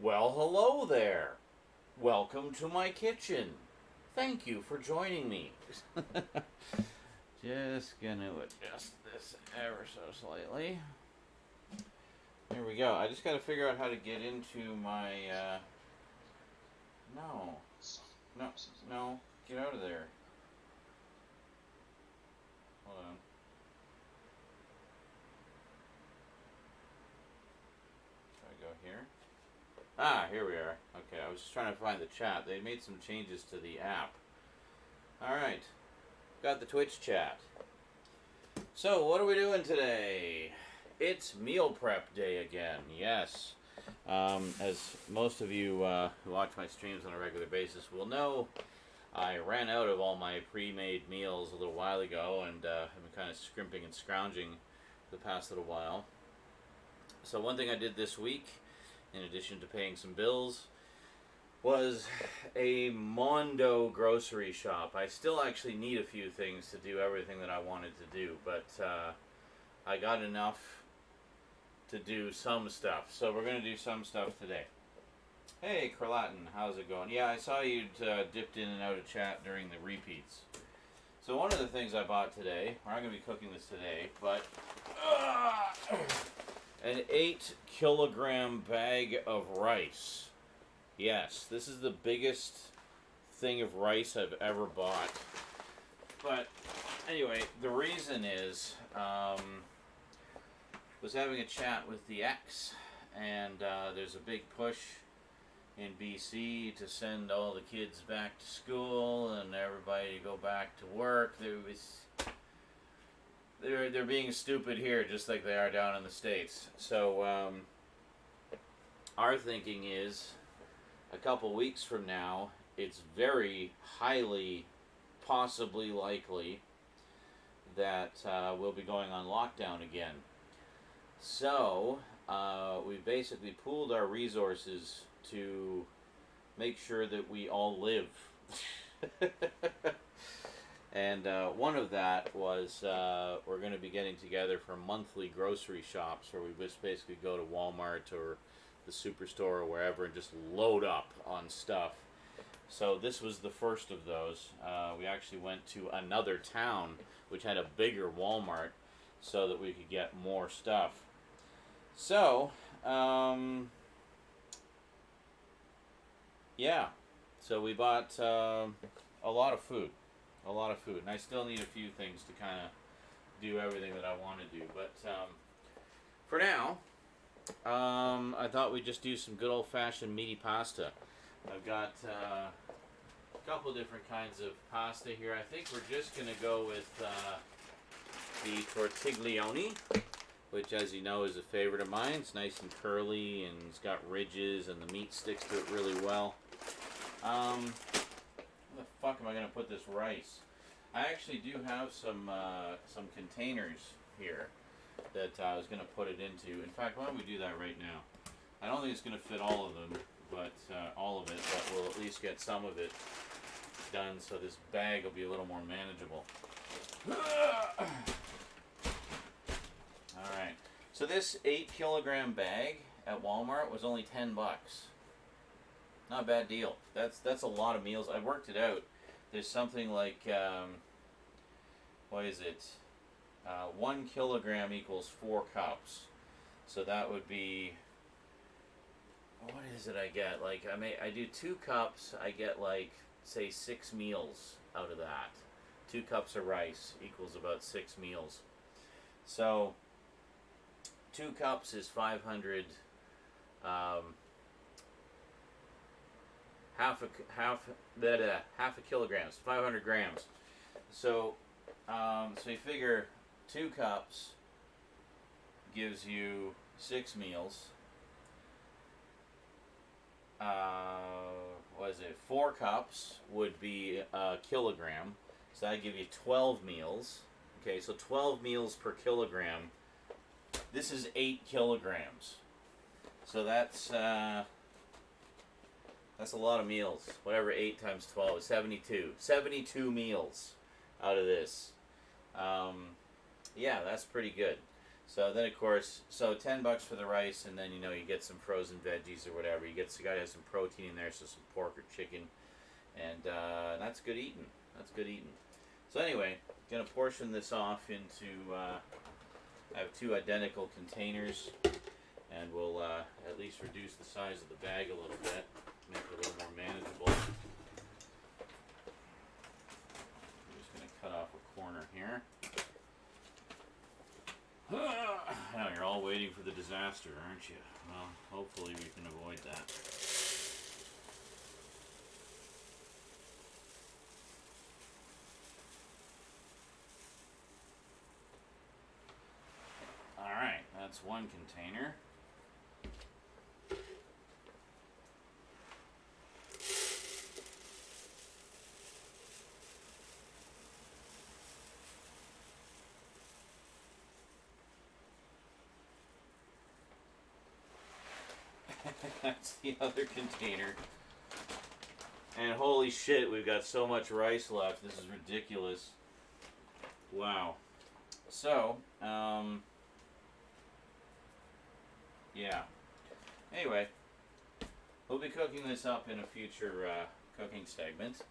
Well, hello there. Welcome to my kitchen. Thank you for joining me. Just gonna adjust this ever so slightly. There we go. I just gotta figure out how to get into my, no. No. Get out of there. Hold on. Should I go here? Ah, here we are. Okay, I was just trying to find the chat. They made some changes to the app. Alright. Got the Twitch chat. So, what are we doing today? It's meal prep day again. Yes. As most of you who watch my streams on a regular basis will know, I ran out of all my pre-made meals a little while ago and have been kind of scrimping and scrounging the past little while. So one thing I did this week, in addition to paying some bills, was a Mondo grocery shop. I still actually need a few things to do everything that I wanted to do, but I got enough to do some stuff. So we're going to do some stuff today. Hey, Carlatin, how's it going? Yeah, I saw you'd dipped in and out of chat during the repeats. So one of the things I bought today, we're not going to be cooking this today, but an 8-kilogram bag of rice. Yes, this is the biggest thing of rice I've ever bought. But anyway, the reason is, was having a chat with the ex, and there's a big push in BC to send all the kids back to school and everybody to go back to work. They're being stupid here just like they are down in the States. So our thinking is a couple weeks from now, it's very highly possibly likely that we'll be going on lockdown again. So we basically pooled our resources to make sure that we all live. And one of that was we're going to be getting together for monthly grocery shops where we just basically go to Walmart or the Superstore or wherever and just load up on stuff. So this was the first of those. We actually went to another town which had a bigger Walmart so that we could get more stuff. So, yeah. So we bought a lot of food. And I still need a few things to kind of do everything that I want to do. But for now, I thought we'd just do some good old-fashioned meaty pasta. I've got a couple different kinds of pasta here. I think we're just going to go with the tortiglione, which, as you know, is a favorite of mine. It's nice and curly, and it's got ridges, and the meat sticks to it really well. Where the fuck am I going to put this rice? I actually do have some containers here that I was going to put it into. In fact, why don't we do that right now? I don't think it's going to fit all of them, but all of it, but we'll at least get some of it done, so this bag will be a little more manageable. Alright, so this 8-kilogram bag at Walmart was only $10. Not a bad deal. That's a lot of meals. I worked it out. There's something like, what is it? 1 kilogram equals 4 cups. So that would be, what is it I get? Like, I do 2 cups, I get like, say 6 meals out of that. 2 cups of rice equals about 6 meals. So 2 cups is 500, half a kilogram, 500 grams. So, so you figure 2 cups gives you 6 meals. What is it? 4 cups would be a kilogram. So that'd give you 12 meals. Okay, so 12 meals per kilogram. This is 8 kilograms. So that's a lot of meals. Whatever 8 times 12 is 72. 72 meals out of this. Yeah, that's pretty good. So then, of course, so $10 for the rice, and then, you know, you get some frozen veggies or whatever. You gotta have some protein in there, so some pork or chicken, and that's good eating. That's good eating. So anyway, gonna portion this off into. I have 2 identical containers, and we'll at least reduce the size of the bag a little bit, make it a little more manageable. I'm just gonna cut off a corner here. Now you're all waiting for the disaster, aren't you? Well, hopefully we can avoid that. Alright, that's one container. That's the other container. And holy shit, we've got so much rice left. This is ridiculous. Wow. So, yeah. Anyway, we'll be cooking this up in a future cooking segment.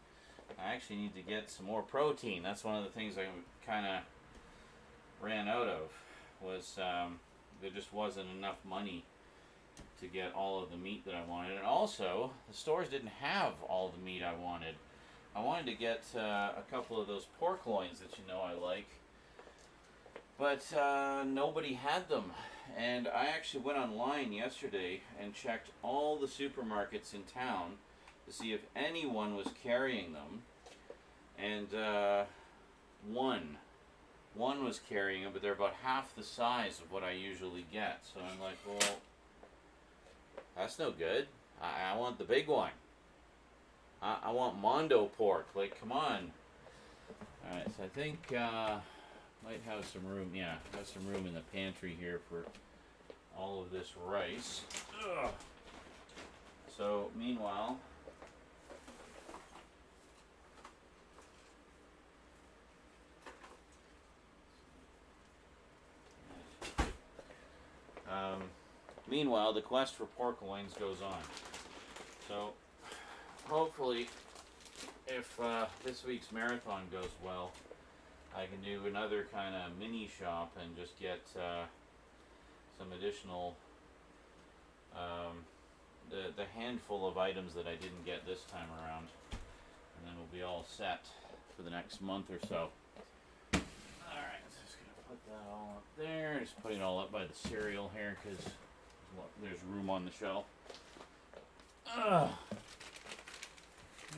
I actually need to get some more protein. That's one of the things I kind of ran out of, was there just wasn't enough money to get all of the meat that I wanted. And also, the stores didn't have all the meat I wanted. I wanted to get a couple of those pork loins that you know I like, but nobody had them. And I actually went online yesterday and checked all the supermarkets in town to see if anyone was carrying them. And one was carrying them, but they're about half the size of what I usually get. So I'm like, well, that's no good. I want the big one. I want Mondo pork. Like, come on. Alright, so I think might have some room. Yeah, have some room in the pantry here for all of this rice. Ugh. So, meanwhile, the quest for pork loins goes on. So, hopefully, if this week's marathon goes well, I can do another kind of mini shop and just get some additional, the handful of items that I didn't get this time around, and then we'll be all set for the next month or so. Alright, so just going to put that all up there. Just putting it all up by the cereal here because there's room on the shelf.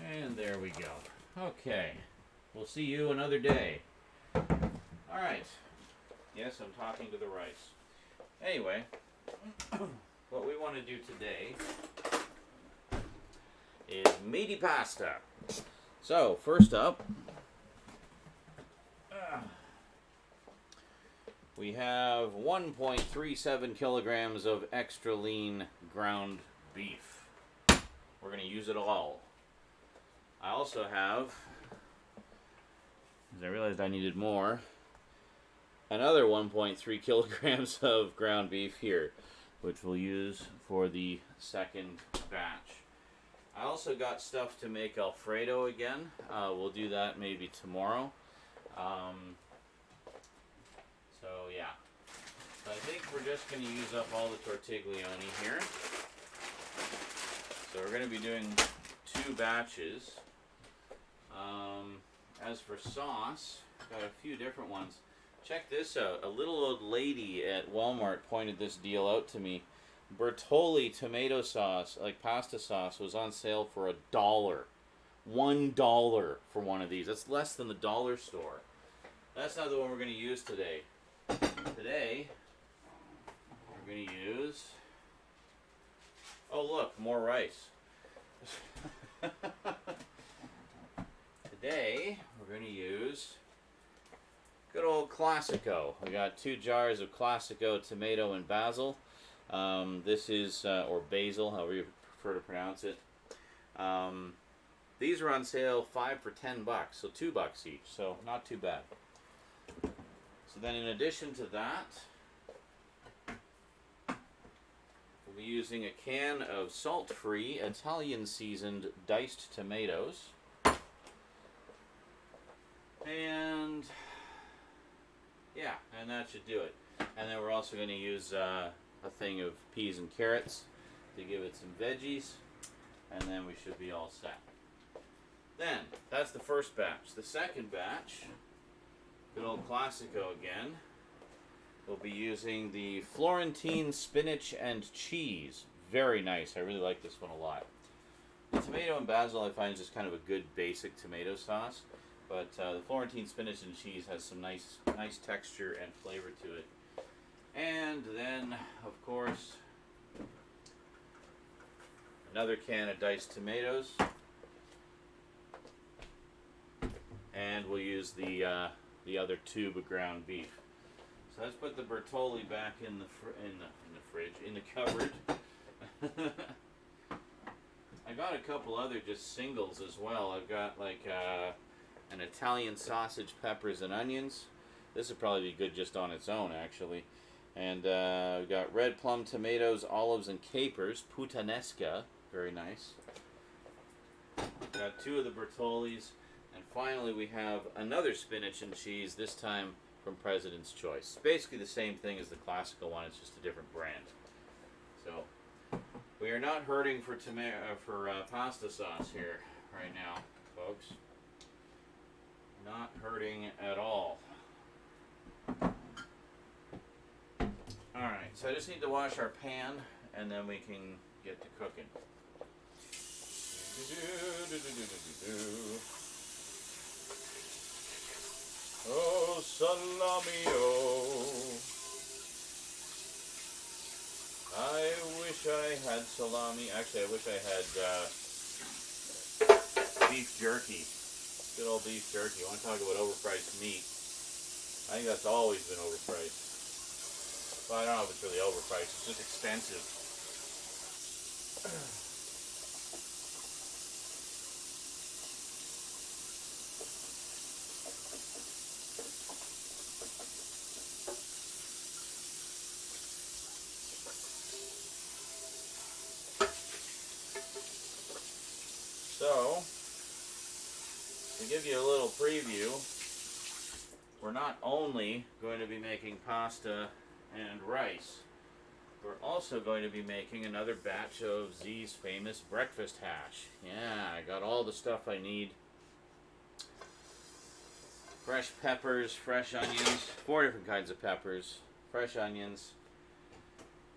And there we go. Okay, we'll see you another day. Alright, yes, I'm talking to the rice. Anyway, what we want to do today is meaty pasta. So, first up, we have 1.37 kilograms of extra lean ground beef. We're going to use it all. I also have, because I realized I needed more, another 1.3 kilograms of ground beef here, which we'll use for the second batch. I also got stuff to make Alfredo again. We'll do that maybe tomorrow. So yeah. So I think we're just going to use up all the tortiglione here. So we're going to be doing 2 batches. As for sauce, got a few different ones. Check this out. A little old lady at Walmart pointed this deal out to me. Bertolli tomato sauce, like pasta sauce, was on sale for $1. $1 for one of these. That's less than the dollar store. That's not the one we're going to use today. Today, we're going to use... Oh, look, more rice. Today, we're going to use good old Classico. We got 2 jars of Classico tomato and basil. This is, or basil, however you prefer to pronounce it. These are on sale 5 for $10, so $2 each, so not too bad. So then in addition to that, we'll be using a can of salt-free, Italian-seasoned diced tomatoes. And, yeah, and that should do it. And then we're also going to use a thing of peas and carrots to give it some veggies, and then we should be all set. Then, that's the first batch. The second batch, good old Classico again, we'll be using the Florentine spinach and cheese. Very nice. I really like this one a lot. The tomato and basil I find is just kind of a good basic tomato sauce, but the Florentine spinach and cheese has some nice texture and flavor to it. And then, of course, another can of diced tomatoes. And we'll use the other tube of ground beef. So let's put the Bertolli back in the fridge, in the cupboard. I got a couple other just singles as well. I've got like an Italian sausage, peppers, and onions. This would probably be good just on its own, actually. And we've got red plum tomatoes, olives, and capers. Puttanesca. Very nice. Got 2 of the Bertollis. And finally we have another spinach and cheese, this time from President's Choice. Basically the same thing as the classical one, it's just a different brand. So, we are not hurting for pasta sauce here right now, folks. Not hurting at all. Alright, so I just need to wash our pan, and then we can get to cooking. Oh, salami, oh. I wish I had salami. Actually, I wish I had beef jerky. Good old beef jerky. You want to talk about overpriced meat? I think that's always been overpriced. Well, I don't know if it's really overpriced. It's just expensive. So, to give you a little preview, we're not only going to be making pasta and rice, we're also going to be making another batch of Z's famous breakfast hash. Yeah, I got all the stuff I need. Fresh peppers, fresh onions, 4 different kinds of peppers, fresh onions.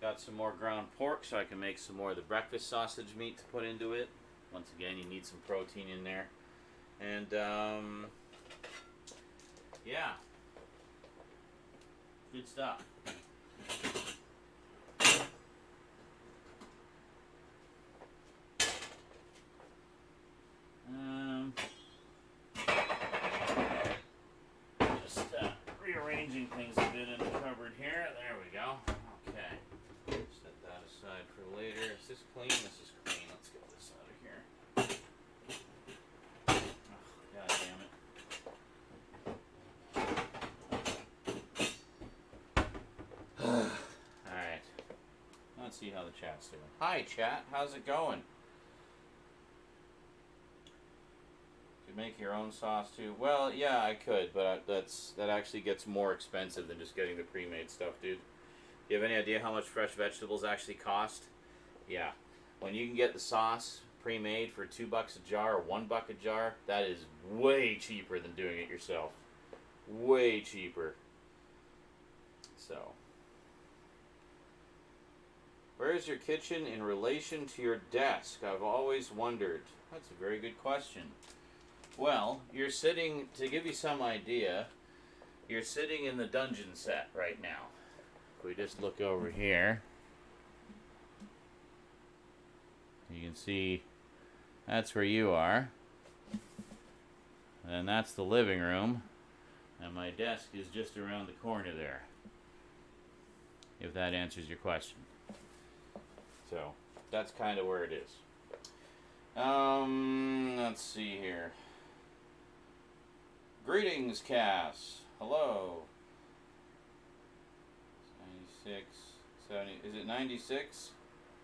Got some more ground pork so I can make some more of the breakfast sausage meat to put into it. Once again, you need some protein in there. And, yeah. Good stuff. here. Is this clean? This is clean. Let's get this out of here. Oh, God damn it. Alright. Let's see how the chat's doing. Hi, chat. How's it going? Could make your own sauce, too. Well, yeah, I could, but that actually gets more expensive than just getting the pre-made stuff, dude. You have any idea how much fresh vegetables actually cost? Yeah. When you can get the sauce pre-made for $2 a jar or $1 a jar, that is way cheaper than doing it yourself. Way cheaper. So, where is your kitchen in relation to your desk? I've always wondered. That's a very good question. Well, you're sitting, to give you some idea, you're sitting in the dungeon set right now. If we just look over here, you can see that's where you are. And that's the living room. And my desk is just around the corner there. If that answers your question. So, that's kind of where it is. Let's see here. Greetings, Cass. Hello. 96, 70. Is it 96?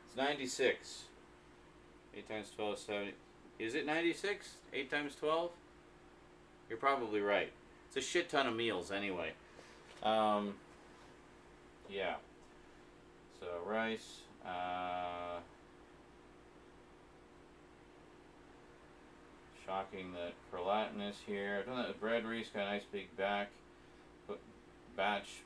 It's 96. 8 times 12 is 70. Is it 96? 8 times 12? You're probably right. It's a shit ton of meals anyway. Yeah. So, rice. Shocking that Florentine is here. I've done that with bread Reese. Got a nice big batch.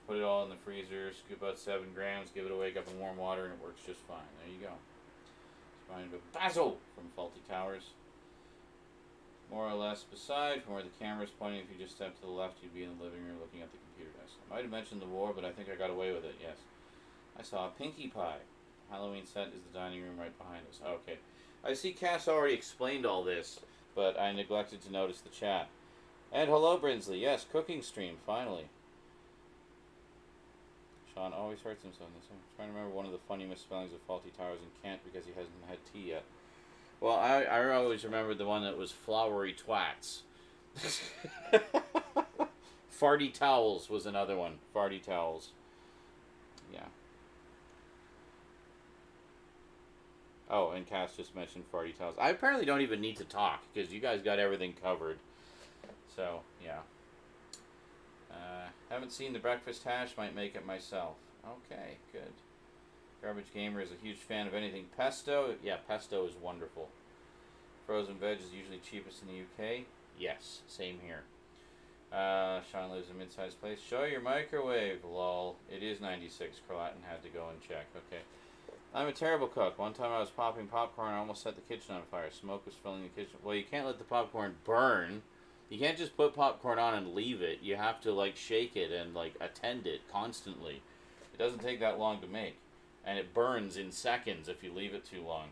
Put it all in the freezer. Scoop out 7 grams. Give it a wake up in warm water, and it works just fine. There you go. It's with Basil from Faulty Towers. More or less beside from where the camera's pointing. If you just step to the left, you'd be in the living room looking at the computer desk. I might have mentioned the war, but I think I got away with it. Yes. I saw a Pinkie Pie. Halloween set is the dining room right behind us. Okay. I see Cass already explained all this, but I neglected to notice the chat. And hello, Brinsley. Yes, cooking stream, finally. Sean always hurts himself. I'm trying to remember one of the funny misspellings of Faulty Towers and can't because he hasn't had tea yet. Well, I always remembered the one that was flowery twats. Farty towels was another one. Farty towels. Yeah. Oh, and Cass just mentioned farty towels. I apparently don't even need to talk because you guys got everything covered. So, yeah. Haven't seen the breakfast hash. Might make it myself. Okay, good. Garbage Gamer is a huge fan of anything pesto. Yeah, pesto is wonderful. Frozen veg is usually cheapest in the UK. Yes, same here. Sean lives in a mid-sized place. Show your microwave, lol. It is 96. Carlatin had to go and check. Okay. I'm a terrible cook. One time I was popping popcorn. I almost set the kitchen on fire. Smoke was filling the kitchen. Well, you can't let the popcorn burn. You can't just put popcorn on and leave it. You have to, like, shake it and, like, attend it constantly. It doesn't take that long to make. And it burns in seconds if you leave it too long.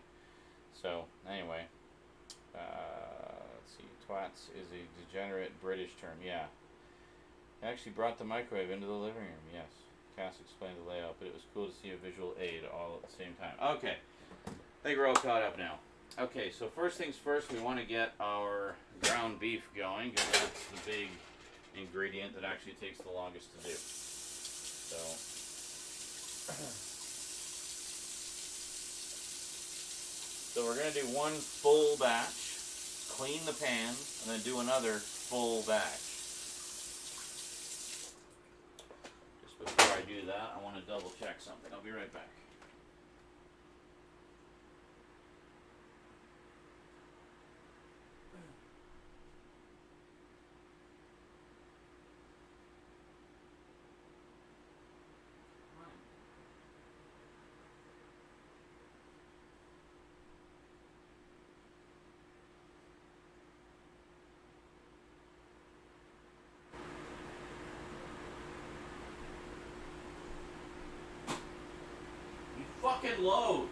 So, anyway. Let's see. Twats is a degenerate British term. Yeah. I actually brought the microwave into the living room. Yes. Cass explained the layout, but it was cool to see a visual aid all at the same time. Okay. I think we're all caught up now. Okay, so first things first, we want to get our ground beef going, because that's the big ingredient that actually takes the longest to do. So we're going to do one full batch, clean the pan, and then do another full batch. Just before I do that, I want to double check something. I'll be right back. Fucking load.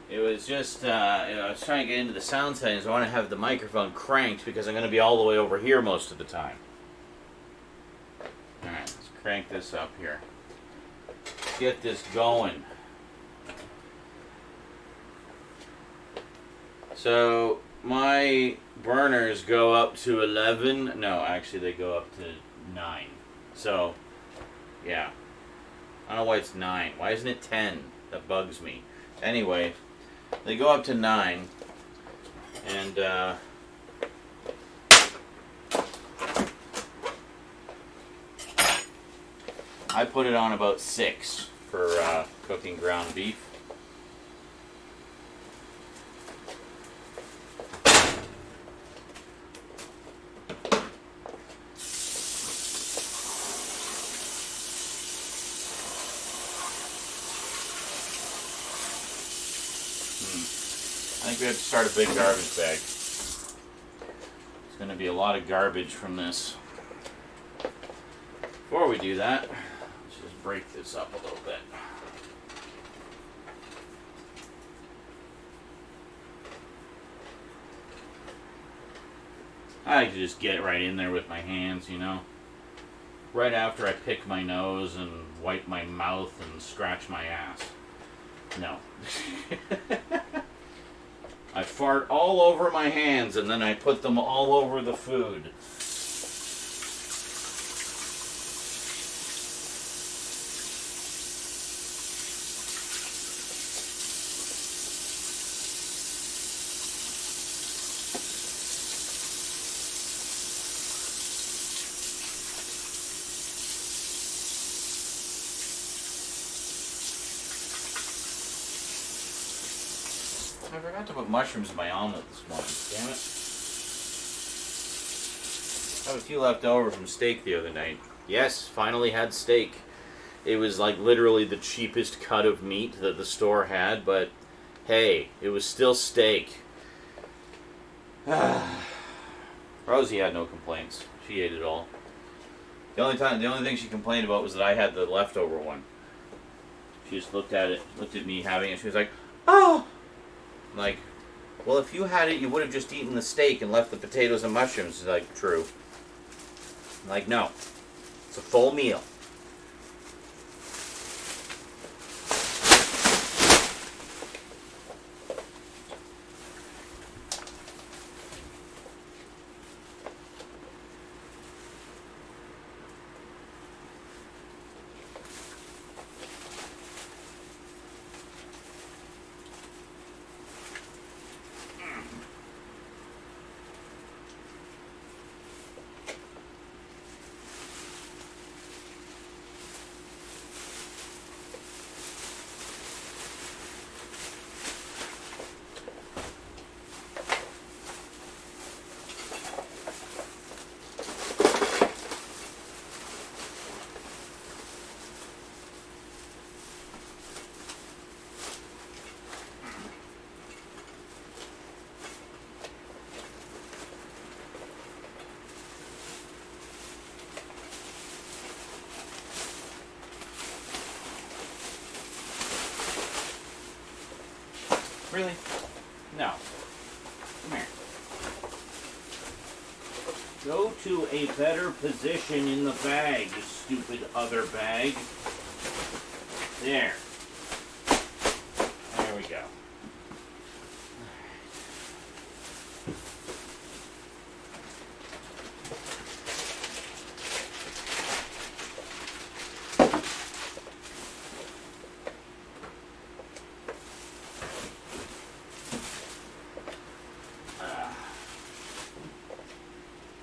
It was just, I was trying to get into the sound settings. I want to have the microphone cranked because I'm going to be all the way over here most of the time. Alright, let's crank this up here. Get this going. So, my burners go up to 11. No, actually they go up to 9. So, yeah. I don't know why it's 9. Why isn't it 10? That bugs me. Anyway, they go up to 9. And, I put it on about 6 for cooking ground beef. I think we have to start a big garbage bag. There's going to be a lot of garbage from this. Before we do that, let's just break this up a little bit. I like to just get right in there with my hands, you know. Right after I pick my nose and wipe my mouth and scratch my ass. No. I fart all over my hands and then I put them all over the food. I forgot to put mushrooms in my omelet this morning. Damn it. I have a few left over from steak the other night. Yes, finally had steak. It was like literally the cheapest cut of meat that the store had, but hey, it was still steak. Rosie had no complaints. She ate it all. The only thing she complained about was that I had the leftover one. She just looked at it, looked at me having it, she was like, "Oh!" I'm like, well, if you had it, you would have just eaten the steak and left the potatoes and mushrooms. She's like, true. I'm like, no. It's a full meal. Really? No. Come here. Go to a better position in the bag, you stupid other bag. There. There we go.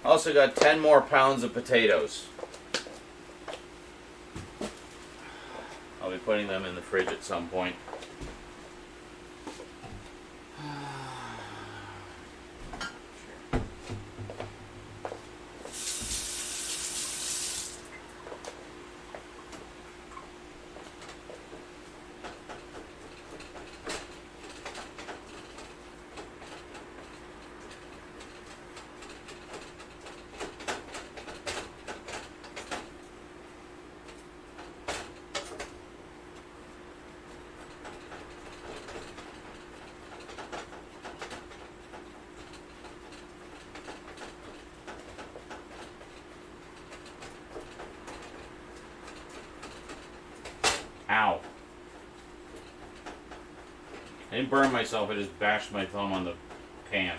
Also got 10 more pounds of potatoes. I'll be putting them in the fridge at some point. I didn't burn myself, I just bashed my thumb on the pan.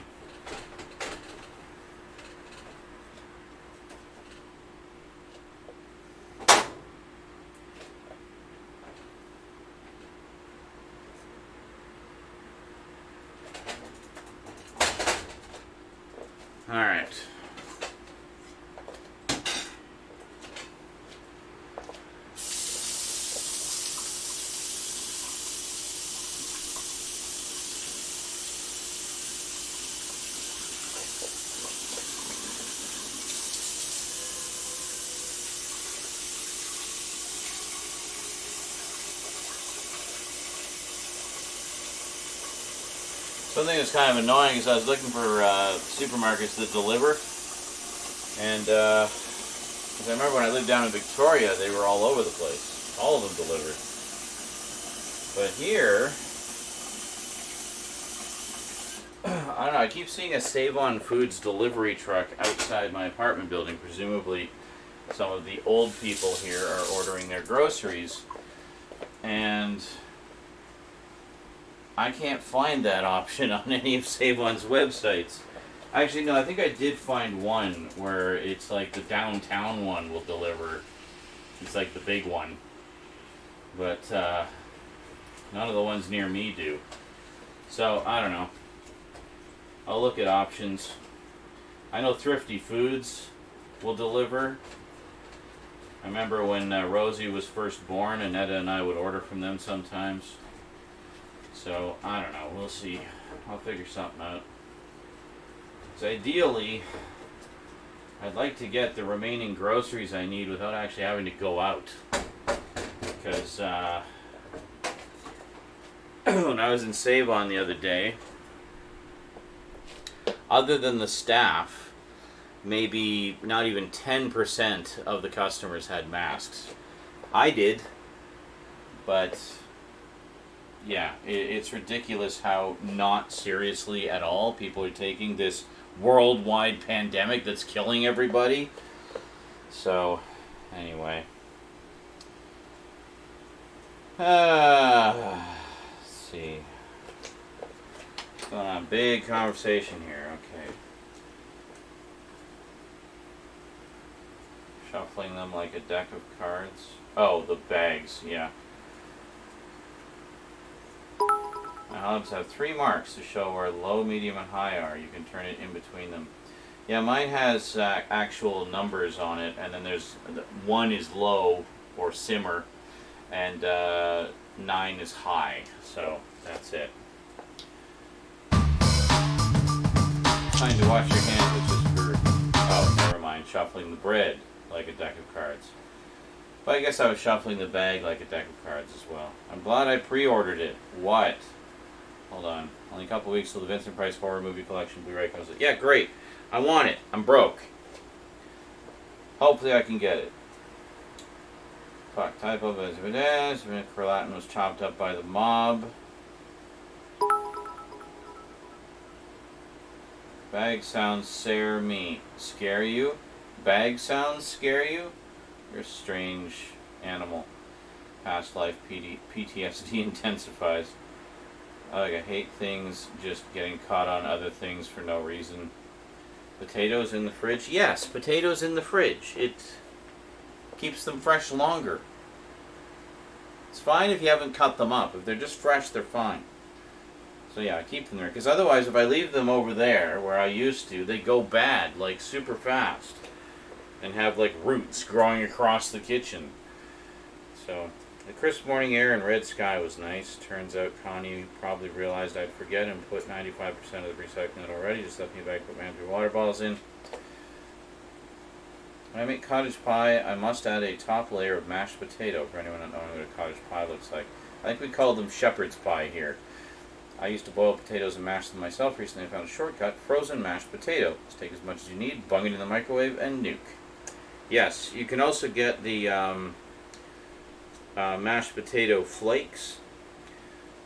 Alright. Something that's kind of annoying is I was looking for supermarkets that deliver, and 'cause I remember when I lived down in Victoria, they were all over the place. All of them delivered. But here, I don't know, I keep seeing a Save On Foods delivery truck outside my apartment building. Presumably some of the old people here are ordering their groceries, and I can't find that option on any of Save On's websites. Actually, no, I think I did find one where it's like the downtown one will deliver. It's like the big one. But none of the ones near me do. So, I don't know. I'll look at options. I know Thrifty Foods will deliver. I remember when Rosie was first born, Annetta and I would order from them sometimes. So, I don't know. We'll see. I'll figure something out. So ideally, I'd like to get the remaining groceries I need without actually having to go out. Because when I was in Save On the other day, other than the staff, maybe not even 10% of the customers had masks. I did, but yeah, it's ridiculous how not seriously at all people are taking this worldwide pandemic that's killing everybody. So, anyway. Let's see. What's going on? Big conversation here. Okay. Shuffling them like a deck of cards. Oh, the bags, yeah. My hubs have 3 marks to show where low, medium, and high are. You can turn it in between them. Yeah, mine has actual numbers on it, and then there's 1 is low or simmer, and 9 is high. So that's it. Trying to wash your hands, which is for, oh, never mind, shuffling the bread like a deck of cards. But I guess I was shuffling the bag like a deck of cards as well. I'm glad I pre-ordered it. What? Hold on. Only a couple weeks till the Vincent Price Horror Movie Collection Blu-ray comes out. Yeah, great. I want it. I'm broke. Hopefully I can get it. Fuck. Typo. Latin was chopped up by the mob. Bag sounds scare me. Scare you? Bag sounds scare you? You're a strange animal. Past life PTSD intensifies. I hate things just getting caught on other things for no reason. Potatoes in the fridge? Yes, potatoes in the fridge. It keeps them fresh longer. It's fine if you haven't cut them up. If they're just fresh, they're fine. So yeah, I keep them there. Because otherwise, if I leave them over there, where I used to, they go bad, like super fast. And have like roots growing across the kitchen. So, the crisp morning air and red sky was nice. Turns out Connie probably realized I'd forget and put 95% of the recycling in already. Just left me back to put my empty water bottles in. When I make cottage pie, I must add a top layer of mashed potato for anyone not knowing what a cottage pie looks like. I think we call them shepherd's pie here. I used to boil potatoes and mash them myself. Recently I found a shortcut, frozen mashed potato. Just take as much as you need, bung it in the microwave, and nuke. Yes, you can also get the mashed potato flakes,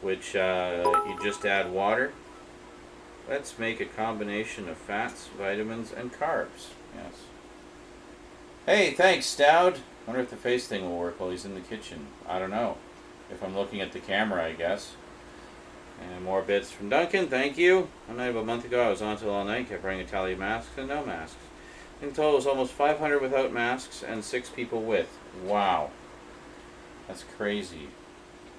which you just add water. Let's make a combination of fats, vitamins, and carbs. Yes. Hey, thanks, Stout. Wonder if the face thing will work while he's in the kitchen. I don't know. If I'm looking at the camera, I guess. And more bits from Duncan, thank you. One night about a month ago, I was on till all night, kept wearing a tally of masks and no masks. In total, it was almost 500 without masks and 6 people with. Wow. That's crazy.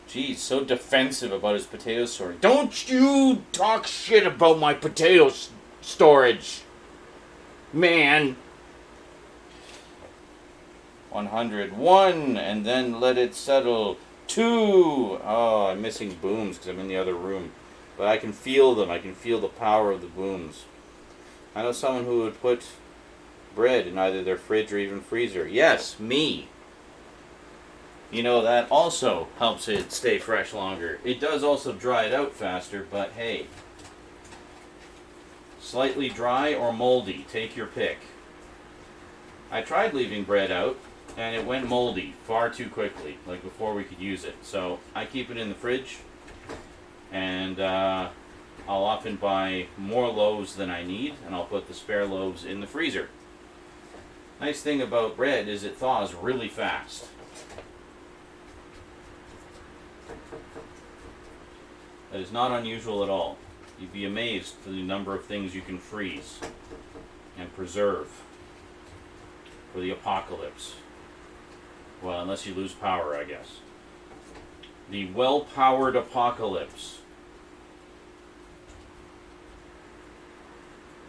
Geez, so defensive about his potato storage. Don't you talk shit about my potato storage, man. 101, and then let it settle. 2. Oh, I'm missing booms because I'm in the other room. But I can feel them. I can feel the power of the booms. I know someone who would put bread in either their fridge or even freezer. Yes, me. You know, that also helps it stay fresh longer. It does also dry it out faster, but hey. Slightly dry or moldy, take your pick. I tried leaving bread out, and it went moldy far too quickly, like before we could use it. So I keep it in the fridge, and I'll often buy more loaves than I need, and I'll put the spare loaves in the freezer. Nice thing about bread is it thaws really fast. That is not unusual at all. You'd be amazed for the number of things you can freeze and preserve for the apocalypse. Well, unless you lose power, I guess. The well-powered apocalypse.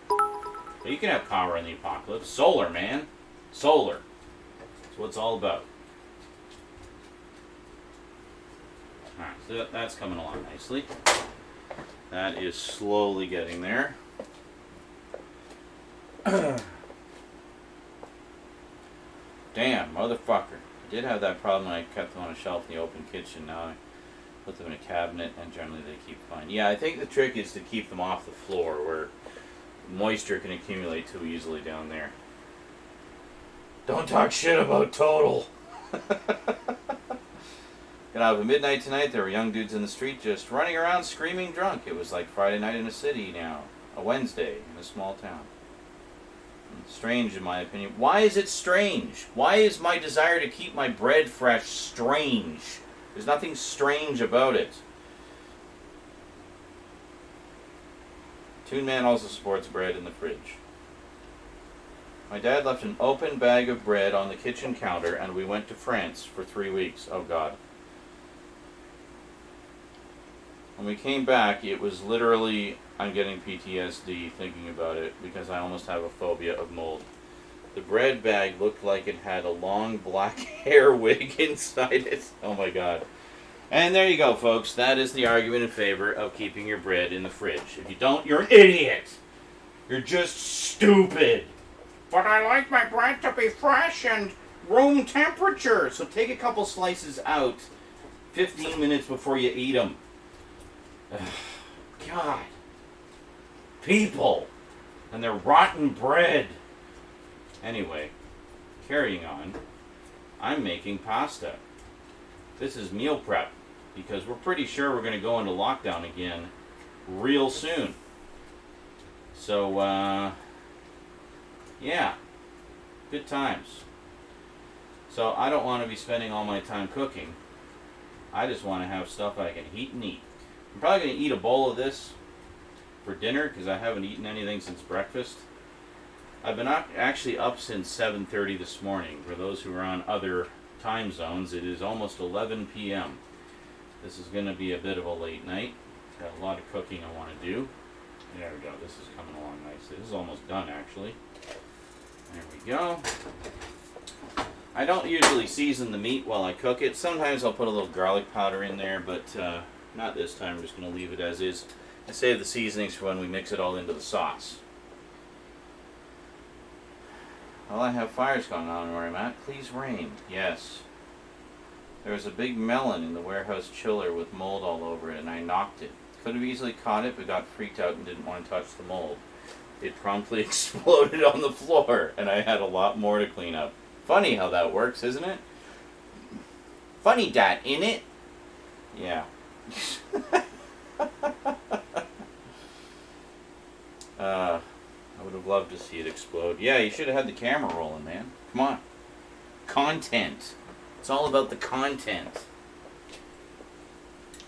But you can have power in the apocalypse. Solar, man. Solar. That's what it's all about. Alright, so that's coming along nicely. That is slowly getting there. Damn, motherfucker. I did have that problem when I kept them on a shelf in the open kitchen. Now I put them in a cabinet and generally they keep fine. Yeah, I think the trick is to keep them off the floor where moisture can accumulate too easily down there. Don't talk shit about Total. Got out at midnight tonight. There were young dudes in the street just running around screaming drunk. It was like Friday night in a city now. A Wednesday in a small town. Strange in my opinion. Why is it strange? Why is my desire to keep my bread fresh strange? There's nothing strange about it. Toon Man also supports bread in the fridge. My dad left an open bag of bread on the kitchen counter and we went to France for 3 weeks. Oh God. When we came back, it was literally, I'm getting PTSD thinking about it because I almost have a phobia of mold. The bread bag looked like it had a long black hair wig inside it. Oh my God. And there you go, folks. That is the argument in favor of keeping your bread in the fridge. If you don't, you're an idiot. You're just stupid. But I like my bread to be fresh and room temperature. So take a couple slices out 15 minutes before you eat them. God. People. And their rotten bread. Anyway, carrying on. I'm making pasta. This is meal prep. Because we're pretty sure we're going to go into lockdown again real soon. So, yeah. Good times. So I don't want to be spending all my time cooking. I just want to have stuff I can heat and eat. I'm probably going to eat a bowl of this for dinner because I haven't eaten anything since breakfast. I've been actually up since 7:30 this morning. For those who are on other time zones, it is almost 11 p.m. This is going to be a bit of a late night. Got a lot of cooking I want to do. There we go. This is coming along nicely. This is almost done, actually. There we go. I don't usually season the meat while I cook it. Sometimes I'll put a little garlic powder in there, but not this time. I'm just going to leave it as is. I save the seasonings for when we mix it all into the sauce. Well, I have fires going on where I'm at. Please rain. Yes. There was a big melon in the warehouse chiller with mold all over it, and I knocked it. Could have easily caught it, but got freaked out and didn't want to touch the mold. It promptly exploded on the floor, and I had a lot more to clean up. Funny how that works, isn't it? Funny that, innit? Yeah. I would have loved to see it explode. Yeah, you should have had the camera rolling, man. Come on. Content. It's all about the content.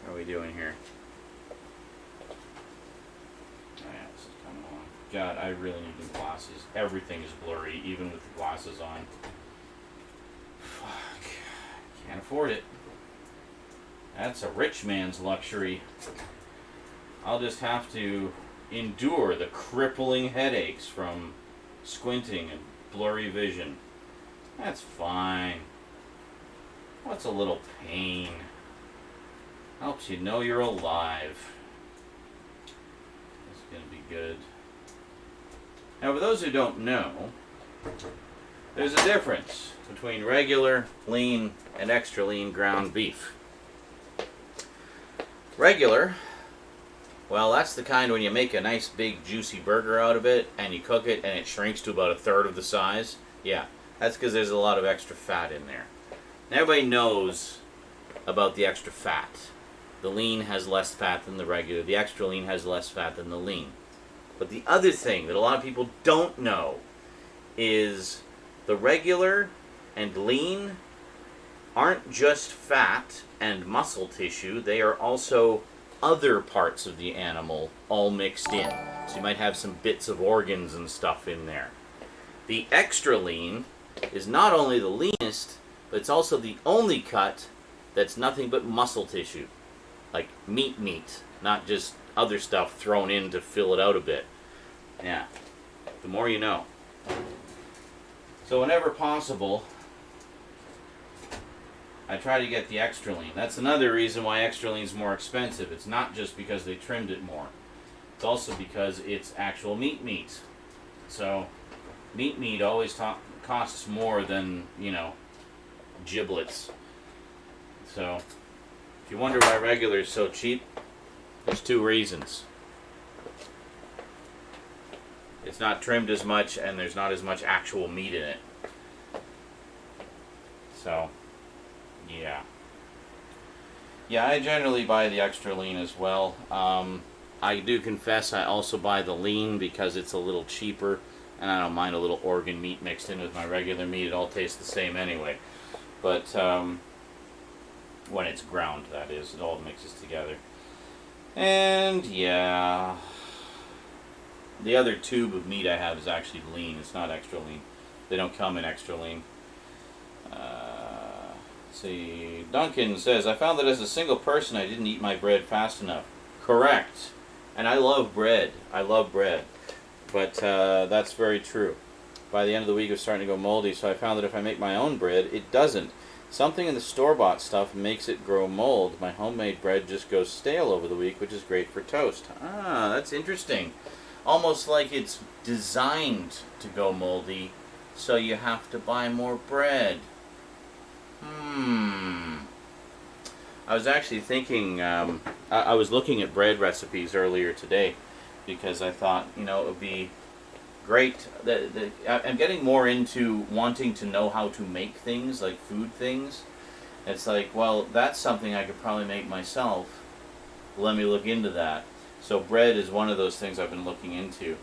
How are we doing here? God, I really need new glasses. Everything is blurry, even with the glasses on. Fuck. Can't afford it. That's a rich man's luxury. I'll just have to endure the crippling headaches from squinting and blurry vision. That's fine. What's a little pain? Helps you know you're alive. This is going to be good. Now, for those who don't know, there's a difference between regular, lean, and extra lean ground beef. Regular, well, that's the kind when you make a nice big juicy burger out of it and you cook it and it shrinks to about a third of the size. Yeah, that's because there's a lot of extra fat in there. And everybody knows about the extra fat. The lean has less fat than the regular. The extra lean has less fat than the lean. But the other thing that a lot of people don't know is the regular and lean aren't just fat and muscle tissue. They are also other parts of the animal all mixed in. So you might have some bits of organs and stuff in there. The extra lean is not only the leanest, but it's also the only cut that's nothing but muscle tissue. Like meat, not just other stuff thrown in to fill it out a bit. Yeah, the more you know. So whenever possible, I try to get the extra lean. That's another reason why extra lean is more expensive. It's not just because they trimmed it more. It's also because it's actual meat. So meat always costs more than, giblets. So if you wonder why regular is so cheap, there's two reasons. It's not trimmed as much and there's not as much actual meat in it. So yeah. Yeah, I generally buy the extra lean as well. I do confess I also buy the lean because it's a little cheaper, and I don't mind a little organ meat mixed in with my regular meat. It all tastes the same anyway. But when it's ground, that is, it all mixes together. And yeah, the other tube of meat I have is actually lean. It's not extra lean. They don't come in extra lean. See, Duncan says, I found that as a single person I didn't eat my bread fast enough. Correct. And I love bread. But that's very true. By the end of the week it was starting to go moldy, so I found that if I make my own bread, it doesn't. Something in the store-bought stuff makes it grow mold. My homemade bread just goes stale over the week, which is great for toast. Ah, that's interesting. Almost like it's designed to go moldy, so you have to buy more bread. I was actually thinking, I was looking at bread recipes earlier today because I thought, it would be great. I'm getting more into wanting to know how to make things, like food things. It's like, well, that's something I could probably make myself. Let me look into that. So bread is one of those things I've been looking into.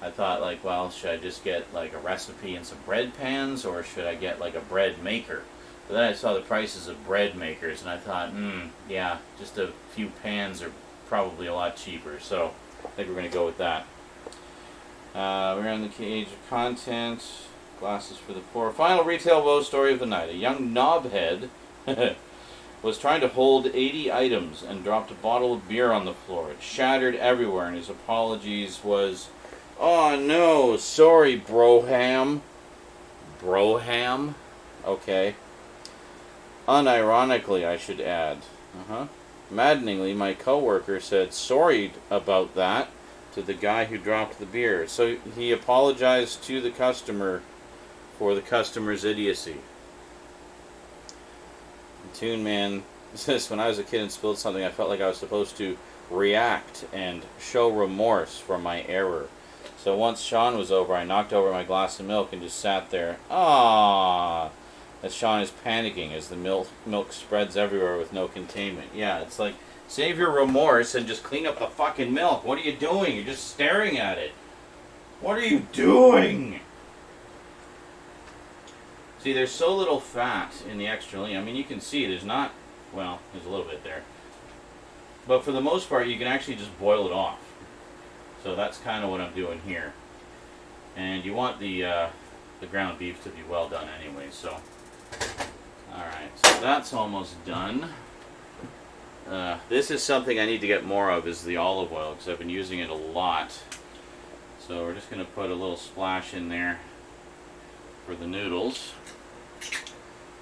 I thought, like, well, should I just get like a recipe and some bread pans, or should I get like a bread maker? But then I saw the prices of bread makers, and I thought, yeah, just a few pans are probably a lot cheaper. So I think we're going to go with that. We're on the age of content. Glasses for the poor. Final retail woe story of the night. A young knobhead was trying to hold 80 items and dropped a bottle of beer on the floor. It shattered everywhere, and his apologies was, oh no, sorry, Broham. Broham? Okay. Unironically, I should add. Maddeningly, my coworker said sorry about that to the guy who dropped the beer. So he apologized to the customer for the customer's idiocy. Toon Man says, when I was a kid and spilled something, I felt like I was supposed to react and show remorse for my error. So once Sean was over, I knocked over my glass of milk and just sat there. Ah, as Sean is panicking as the milk spreads everywhere with no containment. Yeah, it's like, save your remorse and just clean up the fucking milk. What are you doing? You're just staring at it. What are you doing? See, there's so little fat in the extra lean. I mean, you can see there's not, well, there's a little bit there. But for the most part, you can actually just boil it off. So that's kind of what I'm doing here. And you want the ground beef to be well done anyway, so. Alright, so that's almost done. This is something I need to get more of, is the olive oil, because I've been using it a lot. So we're just going to put a little splash in there for the noodles.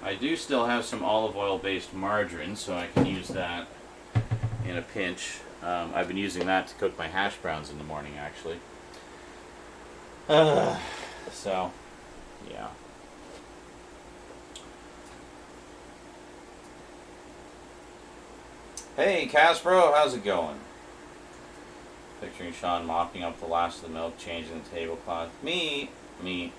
I do still have some olive oil based margarine, so I can use that in a pinch. I've been using that to cook my hash browns in the morning, actually. So, yeah. Hey, Caspro, how's it going? Picturing Sean mopping up the last of the milk, changing the tablecloth. Me. Me.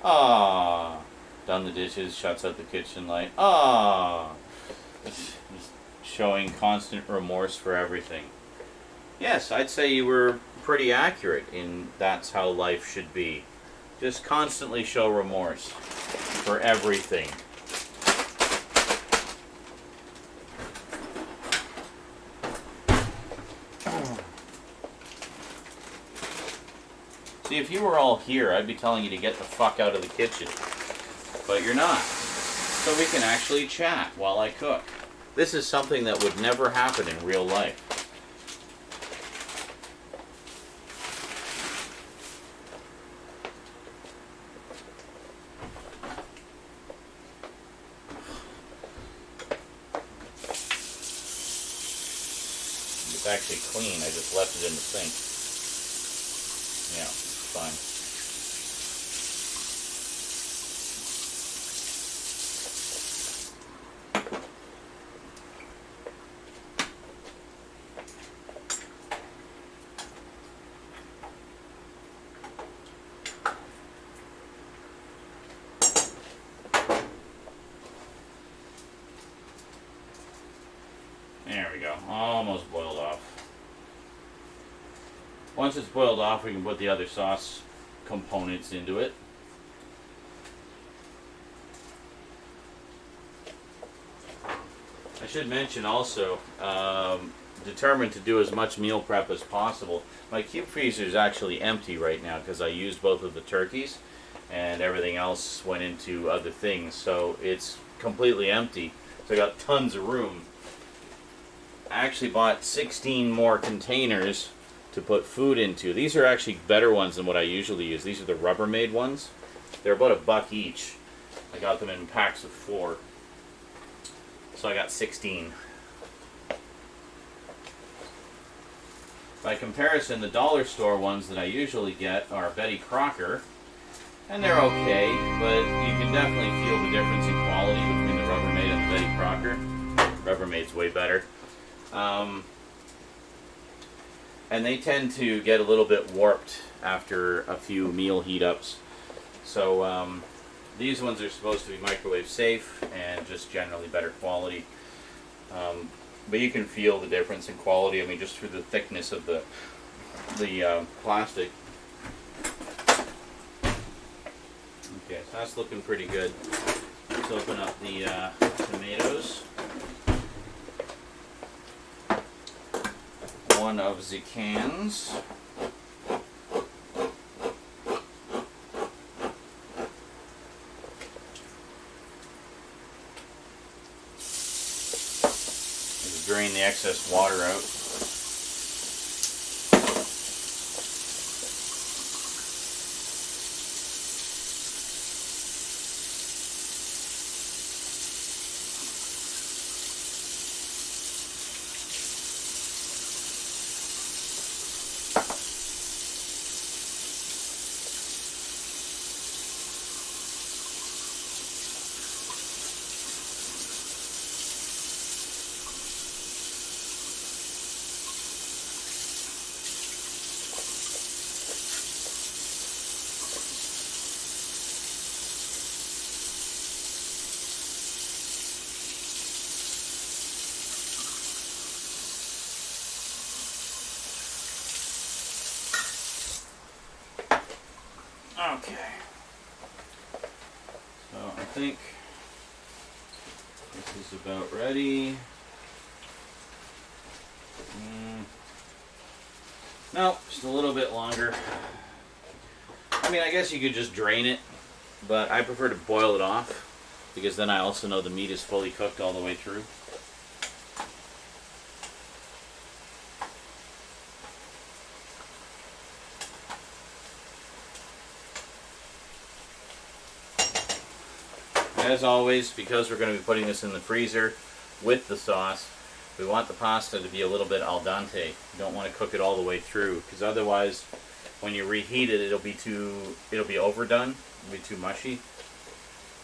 Ah. Done the dishes, shuts out the kitchen light. Ah. Just showing constant remorse for everything. Yes, I'd say you were pretty accurate in that's how life should be. Just constantly show remorse for everything. See, if you were all here, I'd be telling you to get the fuck out of the kitchen. But you're not. So we can actually chat while I cook. This is something that would never happen in real life. It's actually clean, I just left it in the sink. Yeah, it's fine. There we go, almost boiled off. Once it's boiled off, we can put the other sauce components into it. I should mention also, determined to do as much meal prep as possible. My cube freezer is actually empty right now because I used both of the turkeys and everything else went into other things, so it's completely empty. So I got tons of room. I actually bought 16 more containers to put food into. These are actually better ones than what I usually use. These are the Rubbermaid ones. They're about $1 each. I got them in packs of 4. So I got 16. By comparison, the dollar store ones that I usually get are Betty Crocker, and they're okay, but you can definitely feel the difference in quality between the Rubbermaid and the Betty Crocker. Rubbermaid's way better. And they tend to get a little bit warped after a few meal heat ups. So these ones are supposed to be microwave safe and just generally better quality. But you can feel the difference in quality, I mean, just through the thickness of the plastic. Okay, so that's looking pretty good. Let's open up the tomatoes. One of the cans. Just drain the excess water out. Okay. So I think this is about ready. No, just a little bit longer. I mean, I guess you could just drain it, but I prefer to boil it off because then I also know the meat is fully cooked all the way through. As always, because we're going to be putting this in the freezer with the sauce, we want the pasta to be a little bit al dente. You don't want to cook it all the way through, because otherwise, when you reheat it, it'll be overdone, it'll be too mushy.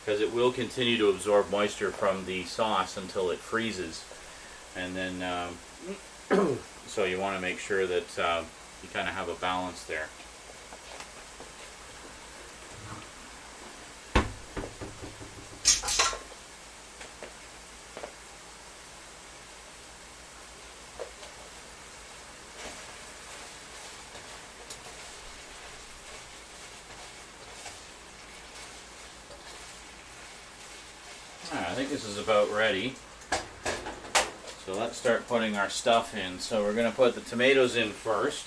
Because it will continue to absorb moisture from the sauce until it freezes, and then so you want to make sure that you kind of have a balance there. I think this is about ready. So let's start putting our stuff in. So we're going to put the tomatoes in first.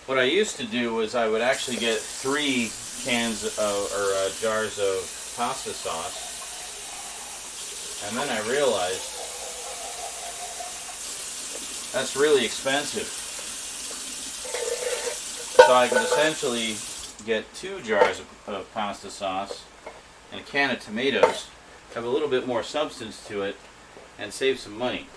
What I used to do was I would actually get 3 cans or jars of pasta sauce. And then I realized that's really expensive. So I could essentially get 2 jars of pasta sauce and a can of tomatoes, have a little bit more substance to it, and save some money.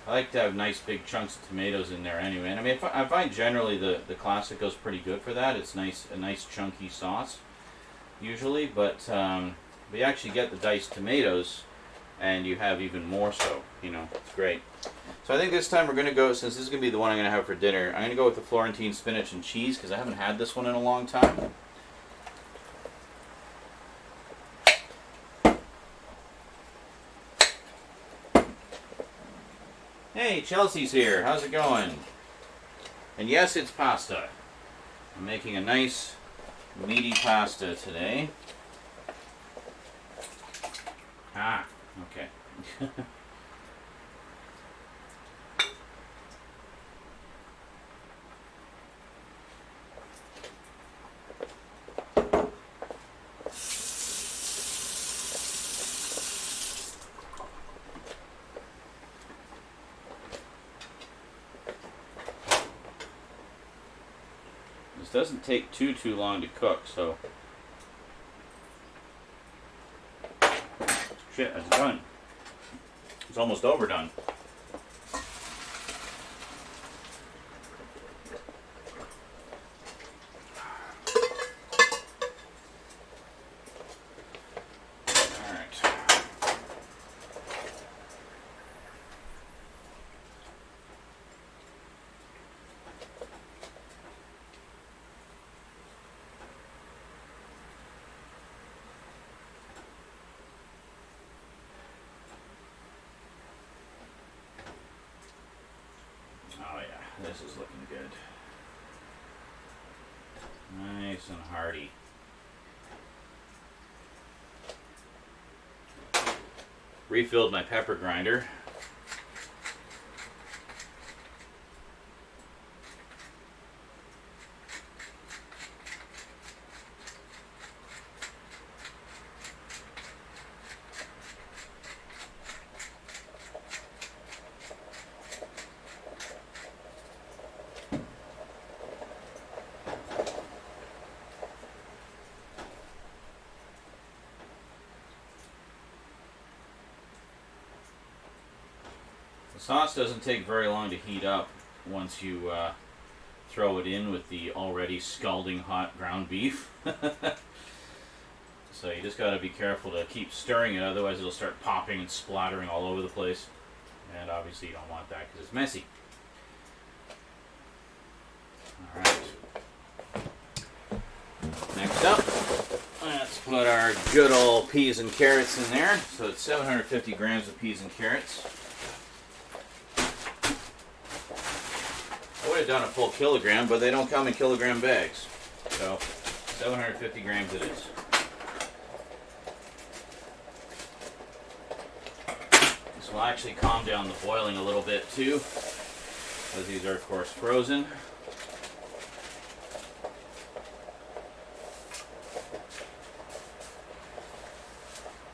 I like to have nice big chunks of tomatoes in there anyway. And I mean, I find generally the classic goes pretty good for that. It's a nice chunky sauce usually, but you actually get the diced tomatoes and you have even more so, you know, it's great. So I think this time we're going to go, since this is going to be the one I'm going to have for dinner, I'm going to go with the Florentine spinach and cheese because I haven't had this one in a long time. Hey, Chelsea's here. How's it going? And yes, it's pasta. I'm making a nice meaty pasta today. Ah, okay. This doesn't take too long to cook, so shit, it's done. It's almost overdone. This is looking good. Nice and hearty. Refilled my pepper grinder. The sauce doesn't take very long to heat up once you throw it in with the already scalding hot ground beef. So you just got to be careful to keep stirring it, otherwise it'll start popping and splattering all over the place. And obviously you don't want that because it's messy. Alright. Next up, let's put our good old peas and carrots in there. So it's 750 grams of peas and carrots. I would have done a full kilogram, but they don't come in kilogram bags. So 750 grams it is. This will actually calm down the boiling a little bit too, as these are of course frozen.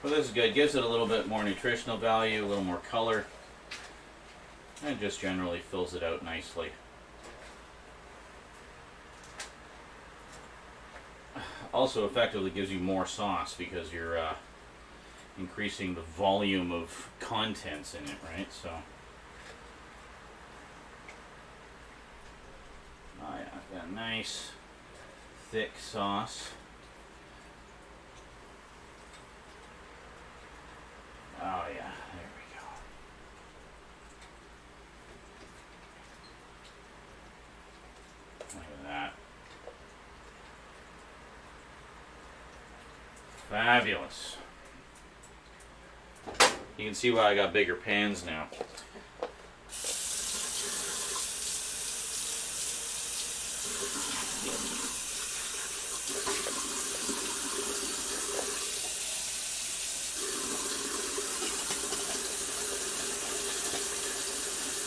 But this is good. Gives it a little bit more nutritional value, a little more color, and just generally fills it out nicely. Also effectively gives you more sauce because you're increasing the volume of contents in it, right? So, oh yeah, I've got a nice thick sauce. Oh yeah, there we go. Look at that. Fabulous. You can see why I got bigger pans now.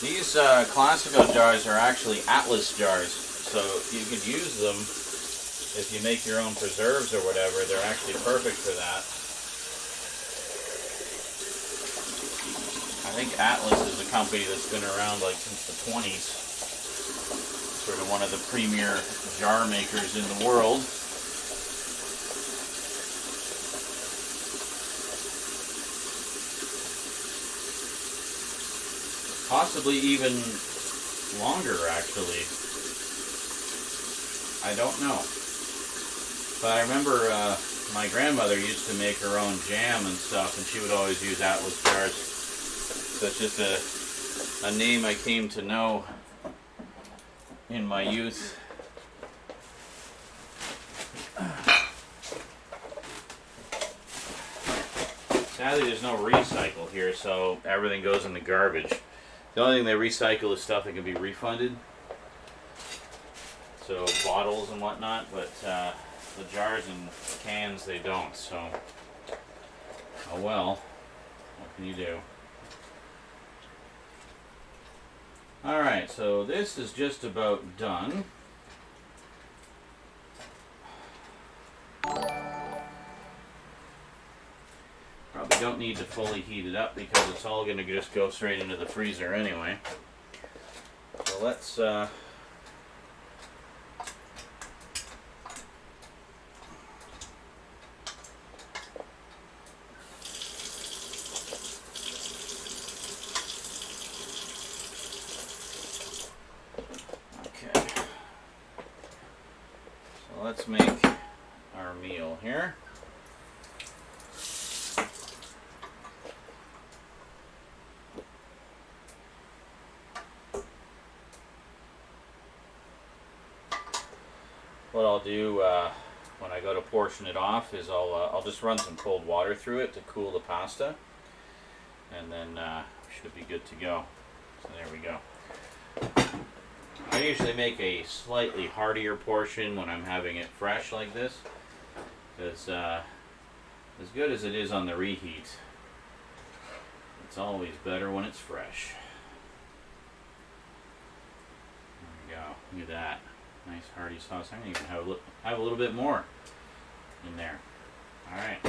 These Classico jars are actually Atlas jars, so you could use them if you make your own preserves or whatever. They're actually perfect for that. I think Atlas is a company that's been around like since the 20s. Sort of one of the premier jar makers in the world. Possibly even longer, actually. I don't know. But I remember my grandmother used to make her own jam and stuff, and she would always use Atlas jars. So it's just a name I came to know in my youth. Sadly, there's no recycle here, so everything goes in the garbage. The only thing they recycle is stuff that can be refunded. So bottles and whatnot, but the jars and cans, they don't. So, oh well, what can you do? Alright, so this is just about done. Probably don't need to fully heat it up because it's all going to just go straight into the freezer anyway. So let's okay. So let's make our meal here. What I'll do when I go to portion it off is I'll just run some cold water through it to cool the pasta, and then should be good to go. So there we go. I usually make a slightly heartier portion when I'm having it fresh like this, because as good as it is on the reheat, it's always better when it's fresh. There we go. Look at that. Nice hearty sauce. I'm going to even have a little bit more in there. Alright.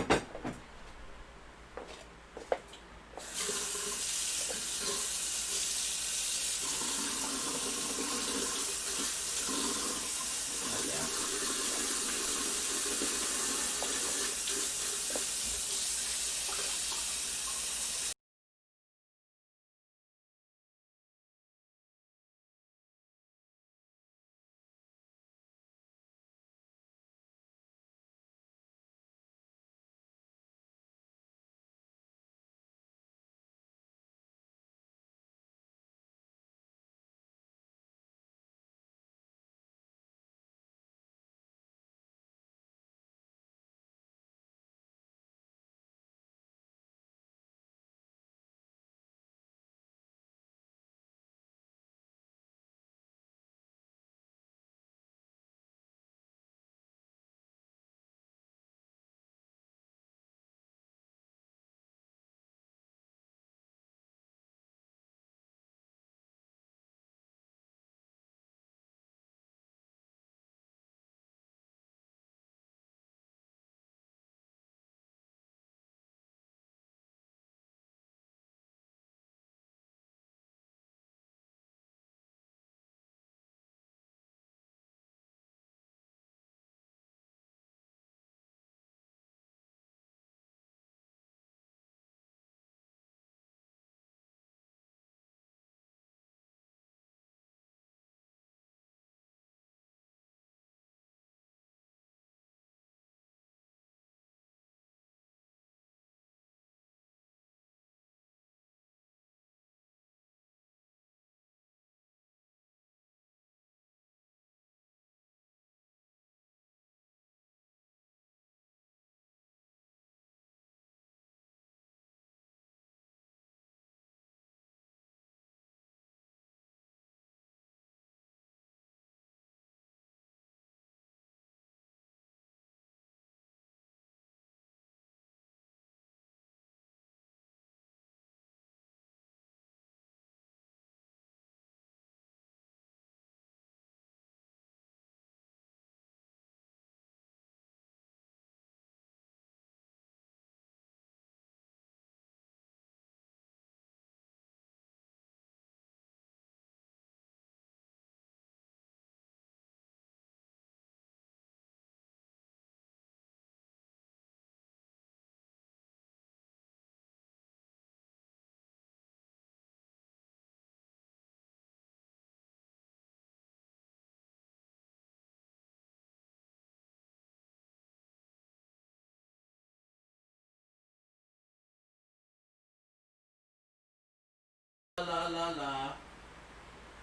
La la la la.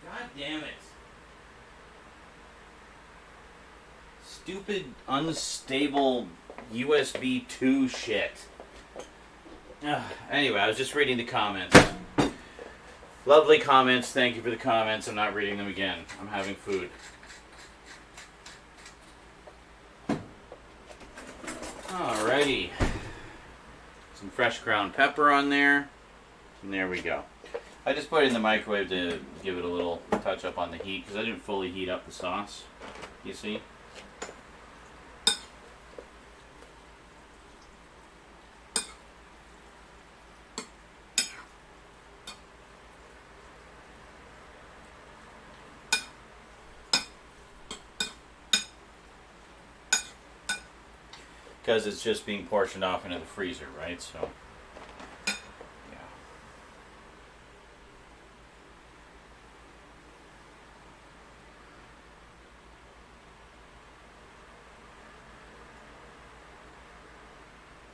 God damn it. Stupid, unstable USB 2 shit. Anyway, I was just reading the comments. Lovely comments. Thank you for the comments. I'm not reading them again. I'm having food. Alrighty. Some fresh ground pepper on there. And there we go. I just put it in the microwave to give it a little touch up on the heat because I didn't fully heat up the sauce. You see? Because it's just being portioned off into the freezer, right? So, yeah.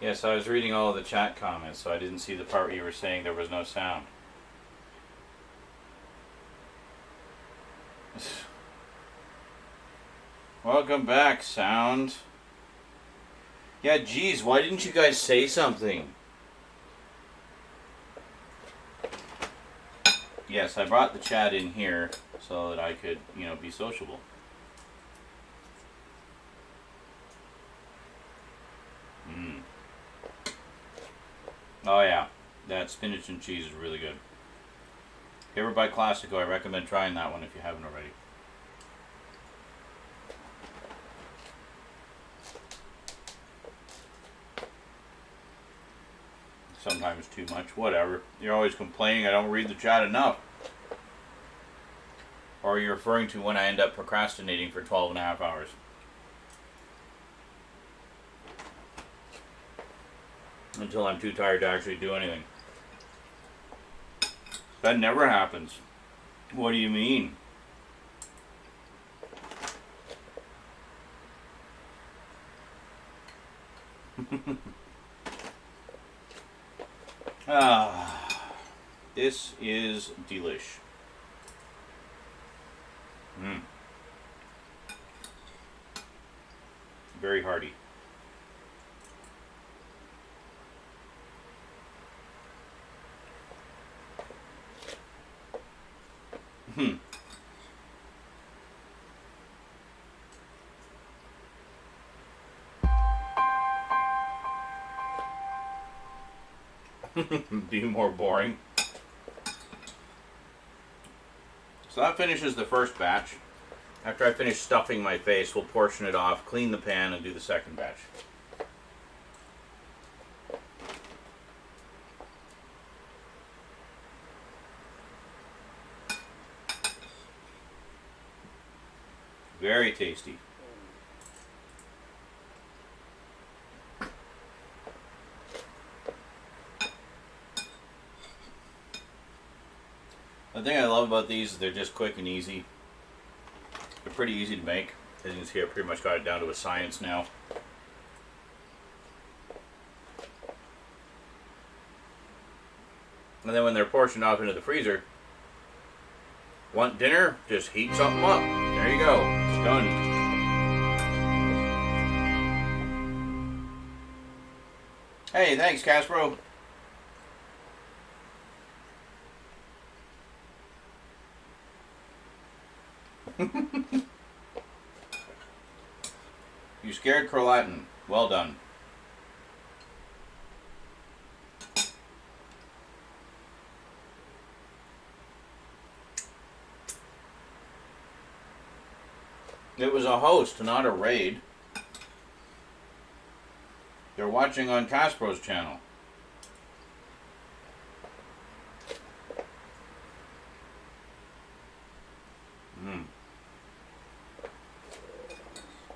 Yes, I was reading all of the chat comments, so I didn't see the part where you were saying there was no sound. Welcome back, sound. Yeah, geez, why didn't you guys say something? Yes, I brought the chat in here so that I could, be sociable. Oh yeah, that spinach and cheese is really good. If you ever buy Classico, I recommend trying that one if you haven't already. Sometimes too much, whatever. You're always complaining I don't read the chat enough. Or you're referring to when I end up procrastinating for 12 and a half hours. Until I'm too tired to actually do anything. That never happens. What do you mean? This is delish. Very hearty. Be more boring. So that finishes the first batch. After I finish stuffing my face, we'll portion it off, clean the pan, and do the second batch. Very tasty. The thing I love about these is they're just quick and easy. They're pretty easy to make. As you can see, I pretty much got it down to a science now. And then when they're portioned off into the freezer, want dinner? Just heat something up. There you go. It's done. Hey, thanks, Caspro. You scared Croatin. Well done. It was a host, not a raid. They're watching on Caspro's channel.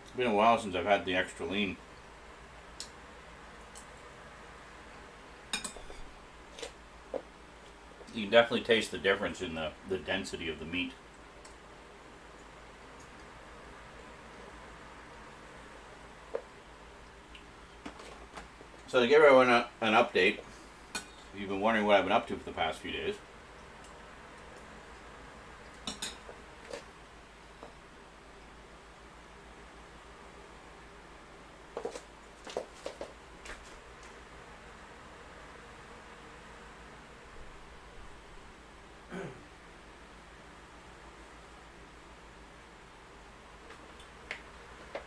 It's been a while since I've had the extra lean. You can definitely taste the difference in the density of the meat. So to give everyone an update, if you've been wondering what I've been up to for the past few days,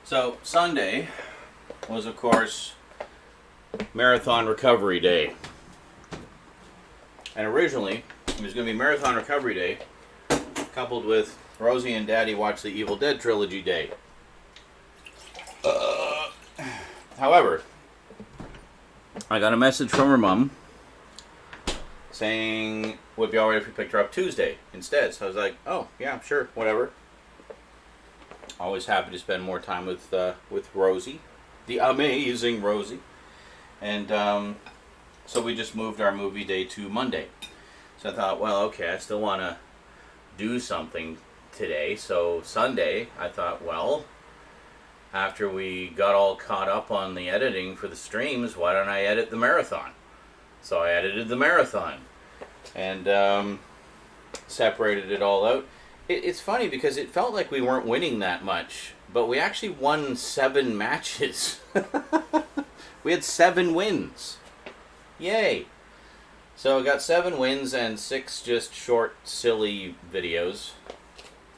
So, Sunday was, of course, Marathon Recovery Day. And originally, it was going to be Marathon Recovery Day, coupled with Rosie and Daddy Watch the Evil Dead Trilogy Day. However, I got a message from her mom saying, would it be alright if we picked her up Tuesday instead? So I was like, oh, yeah, sure, whatever. Always happy to spend more time with Rosie, the amazing Rosie. And so we just moved our movie day to Monday. So I thought, well, okay, I still want to do something today. So Sunday, I thought, well, after we got all caught up on the editing for the streams, why don't I edit the marathon? So I edited the marathon and separated it all out. It's funny because it felt like we weren't winning that much, but we actually won 7 matches. We had 7 wins. Yay! So I got 7 wins and 6 just short, silly videos.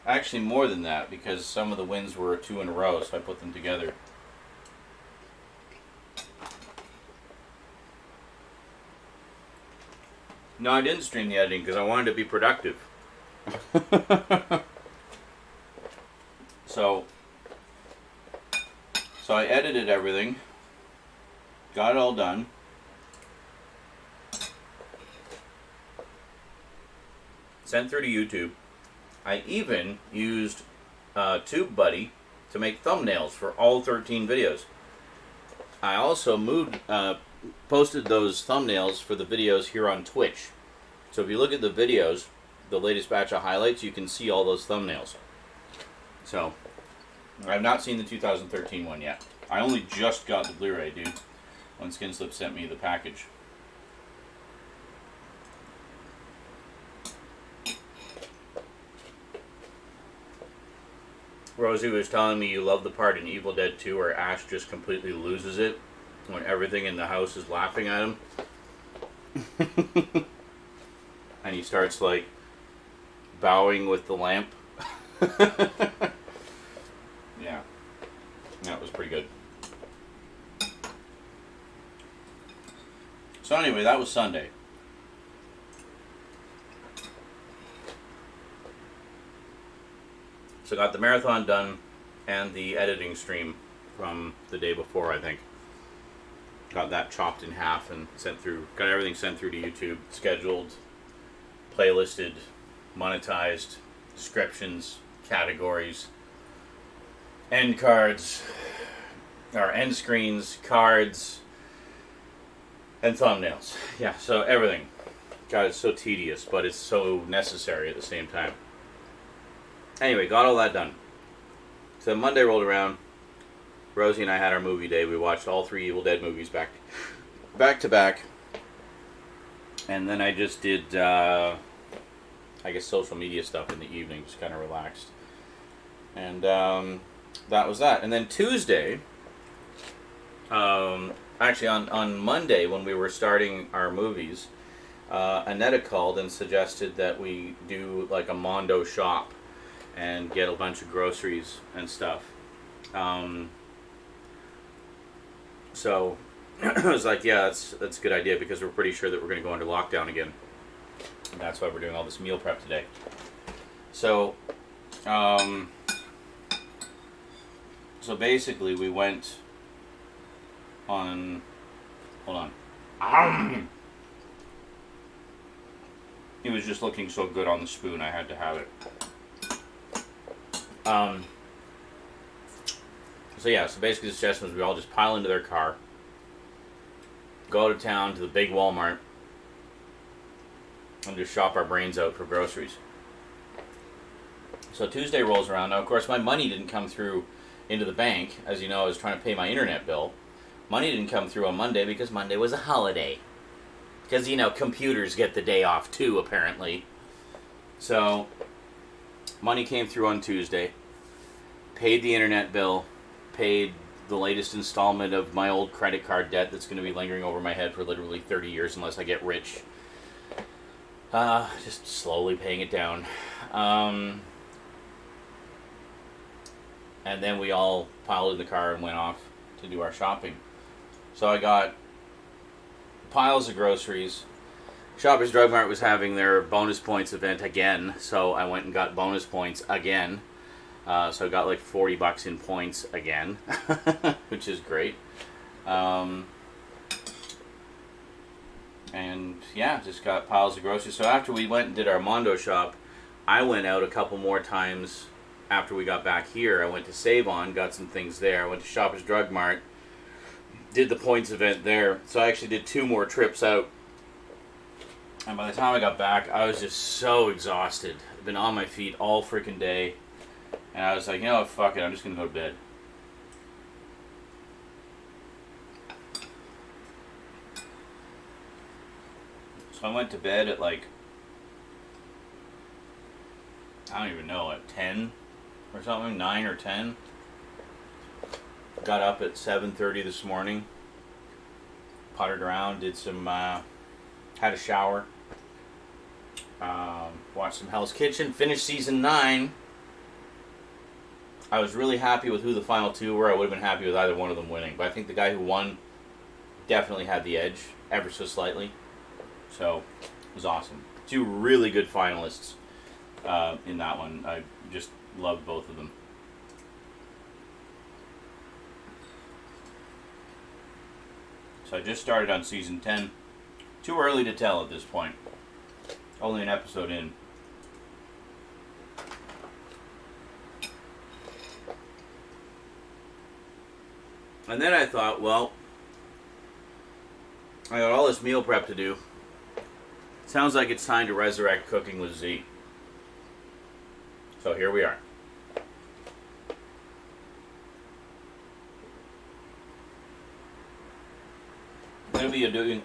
Actually more than that because some of the wins were 2 in a row, so I put them together. No, I didn't stream the editing because I wanted to be productive. So I edited everything, got it all done, sent through to YouTube. I even used TubeBuddy to make thumbnails for all 13 videos. I also posted those thumbnails for the videos here on Twitch. So if you look at the videos, the latest batch of highlights, you can see all those thumbnails. So, I've not seen the 2013 one yet. I only just got the Blu-ray, dude, when Skinslip sent me the package. Rosie was telling me you love the part in Evil Dead 2 where Ash just completely loses it when everything in the house is laughing at him. And he starts, like, bowing with the lamp. Yeah. That was pretty good. So anyway, that was Sunday. So got the marathon done and the editing stream from the day before, I think. Got that chopped in half and sent through, got everything sent through to YouTube, scheduled, playlisted, monetized, descriptions, categories, end cards, or end screens, cards, and thumbnails. Yeah, so everything. God, it's so tedious, but it's so necessary at the same time. Anyway, got all that done. So Monday rolled around. Rosie and I had our movie day. We watched all 3 Evil Dead movies back to back. And then I just did, I guess, social media stuff in the evening, just kind of relaxed. And that was that. And then Tuesday, actually on Monday when we were starting our movies, Annetta called and suggested that we do like a Mondo shop and get a bunch of groceries and stuff. So I was like, yeah, that's a good idea because we're pretty sure that we're going to go into lockdown again. And that's why we're doing all this meal prep today. So, so basically we went on, hold on. It was just looking so good on the spoon, I had to have it. So yeah, so basically the suggestion was we all just pile into their car, go out of town to the big Walmart, and just shop our brains out for groceries. So Tuesday rolls around. Now, of course, my money didn't come through into the bank. As you know, I was trying to pay my internet bill. Money didn't come through on Monday because Monday was a holiday. Because, you know, computers get the day off too, apparently. So, money came through on Tuesday. Paid the internet bill. Paid the latest installment of my old credit card debt that's going to be lingering over my head for literally 30 years unless I get rich. Just slowly paying it down. And then we all piled in the car and went off to do our shopping. So I got piles of groceries. Shoppers Drug Mart was having their bonus points event again, so I went and got bonus points again. So I got like $40 in points again, which is great. And yeah, just got piles of groceries. So after we went and did our Mondo shop, I went out a couple more times after we got back here. I went to Save On, got some things there. I went to Shoppers Drug Mart, did the points event there. So I actually did 2 more trips out. And by the time I got back, I was just so exhausted. I've been on my feet all freaking day. And I was like, you know what, fuck it, I'm just going to go to bed. So I went to bed at like, I don't even know, at 10 or something, 9 or 10. Got up at 7:30 this morning. Pottered around, did some, had a shower. Watched some Hell's Kitchen, finished season 9. I was really happy with who the final 2 were. I would have been happy with either one of them winning. But I think the guy who won definitely had the edge, ever so slightly. So, it was awesome. 2 really good finalists in that one. I just loved both of them. So I just started on season 10. Too early to tell at this point. Only an episode in. And then I thought, well, I got all this meal prep to do. Sounds like it's time to resurrect Cooking with Z. So here we are. Gonna be doing a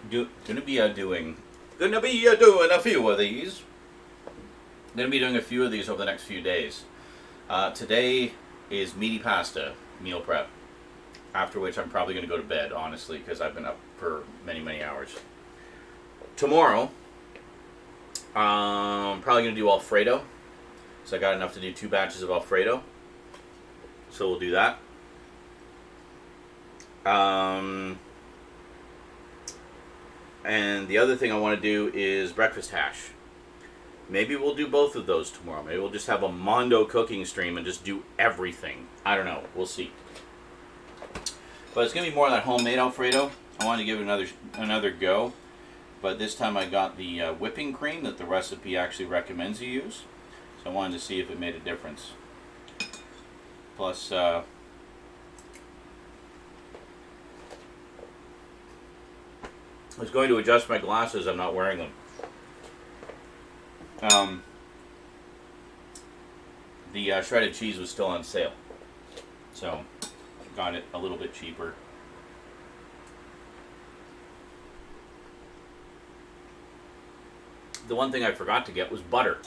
few of these. Gonna be doing a few of these over the next few days. Today is meaty pasta meal prep. After which I'm probably going to go to bed, honestly, because I've been up for many, many hours. Tomorrow, I'm probably going to do Alfredo. So I got enough to do 2 batches of Alfredo. So we'll do that. And the other thing I want to do is breakfast hash. Maybe we'll do both of those tomorrow. Maybe we'll just have a Mondo cooking stream and just do everything. I don't know. We'll see. But it's going to be more of that homemade Alfredo. I wanted to give it another go. But this time I got the whipping cream that the recipe actually recommends you use. So I wanted to see if it made a difference. Plus, I was going to adjust my glasses. I'm not wearing them. The shredded cheese was still on sale. So got it a little bit cheaper. The one thing I forgot to get was butter.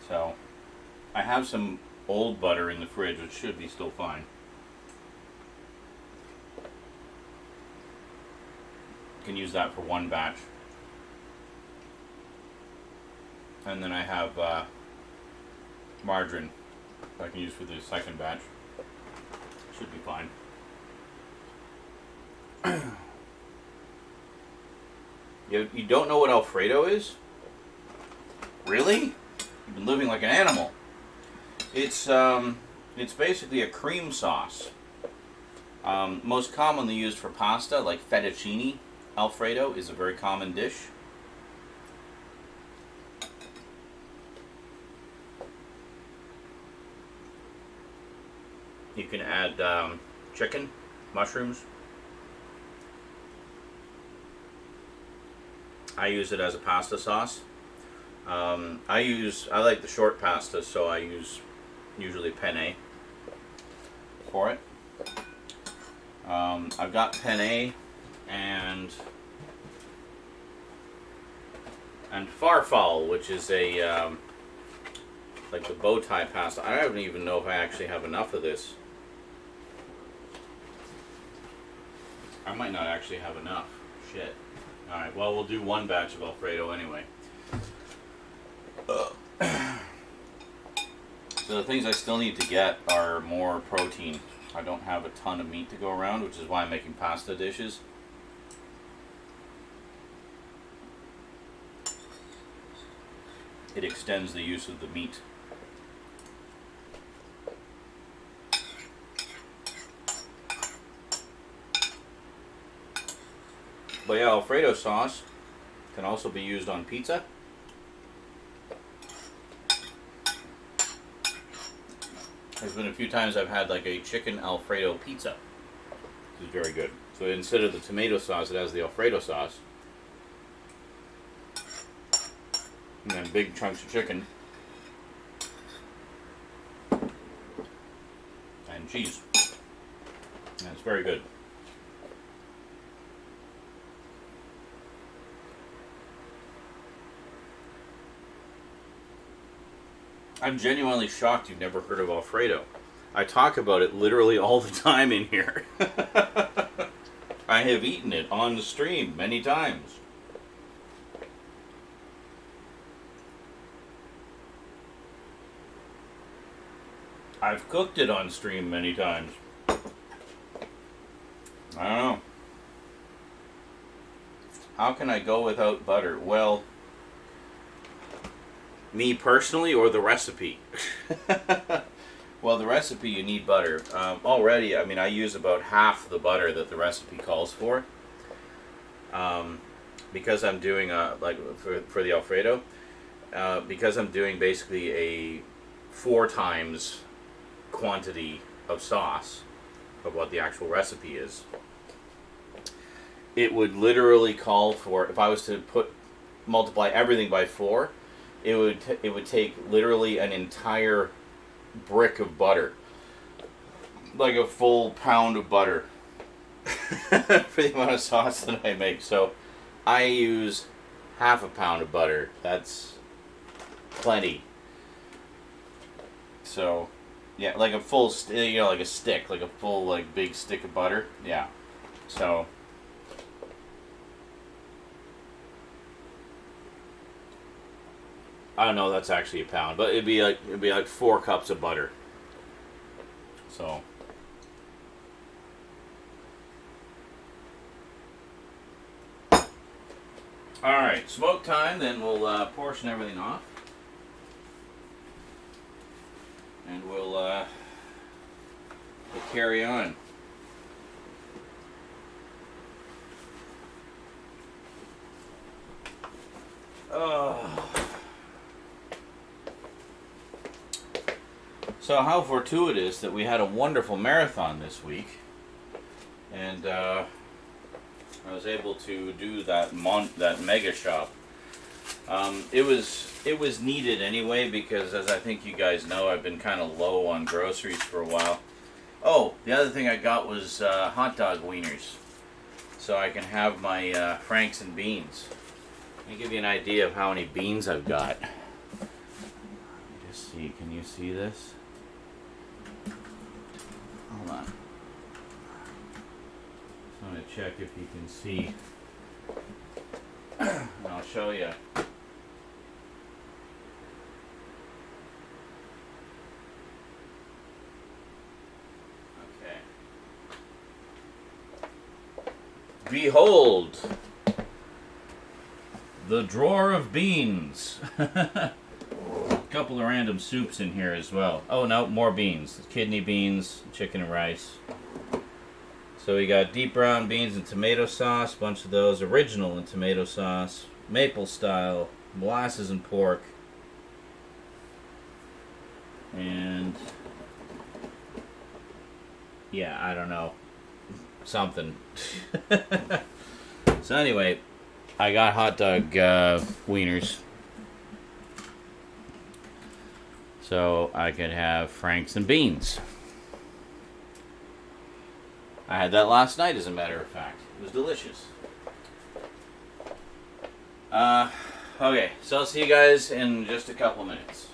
So I have some old butter in the fridge, which should be still fine. Can use that for one batch. And then I have margarine I can use for the second batch. Should be fine. You don't know what Alfredo is? Really? You've been living like an animal. It's basically a cream sauce. Most commonly used for pasta, like fettuccine Alfredo is a very common dish. You can add chicken, mushrooms. I use it as a pasta sauce. I like the short pasta, so I use usually penne for it. I've got penne and farfalle, which is a like the bow tie pasta. I don't even know if I actually have enough of this. I might not actually have enough. Shit. Alright, well, we'll do one batch of Alfredo anyway. So the things I still need to get are more protein. I don't have a ton of meat to go around, which is why I'm making pasta dishes. It extends the use of the meat. But yeah, Alfredo sauce can also be used on pizza. There's been a few times I've had like a chicken Alfredo pizza, which is very good. So instead of the tomato sauce, it has the Alfredo sauce. And then big chunks of chicken. And cheese. And it's very good. I'm genuinely shocked you've never heard of Alfredo. I talk about it literally all the time in here. I have eaten it on the stream many times. I've cooked it on stream many times. I don't know. How can I go without butter? Well, me personally or the recipe? Well, the recipe you need butter. Already, I mean, I use about half the butter that the recipe calls for. Because I'm doing, like, for the Alfredo, because I'm doing basically a 4 times quantity of sauce of what the actual recipe is. It would literally call for, if I was to multiply everything by 4, it would take literally an entire brick of butter, like a full pound of butter, for the amount of sauce that I make. So I use half a pound of butter. That's plenty. So yeah, like a full, like a stick, like a full, like big stick of butter. Yeah. So. I don't know. That's actually a pound, but it'd be like 4 cups of butter. So. All right, smoke time. Then we'll portion everything off, and we'll carry on. So how fortuitous that we had a wonderful marathon this week, and I was able to do that mega shop. It was needed anyway, because as I think you guys know, I've been kind of low on groceries for a while. Oh, the other thing I got was hot dog wieners, so I can have my Franks and beans. Let me give you an idea of how many beans I've got. Just see, can you see this? Hold on. I want to check if you can see. And I'll show you. Okay. Behold, the drawer of beans. A couple of random soups in here as well. Oh no, more beans. Kidney beans, chicken and rice. So we got deep brown beans and tomato sauce, bunch of those. Original and tomato sauce, maple style, molasses and pork. And yeah, I don't know. Something. So anyway, I got hot dog wieners. So I could have Franks and beans. I had that last night, as a matter of fact. It was delicious. Okay, so I'll see you guys in just a couple minutes.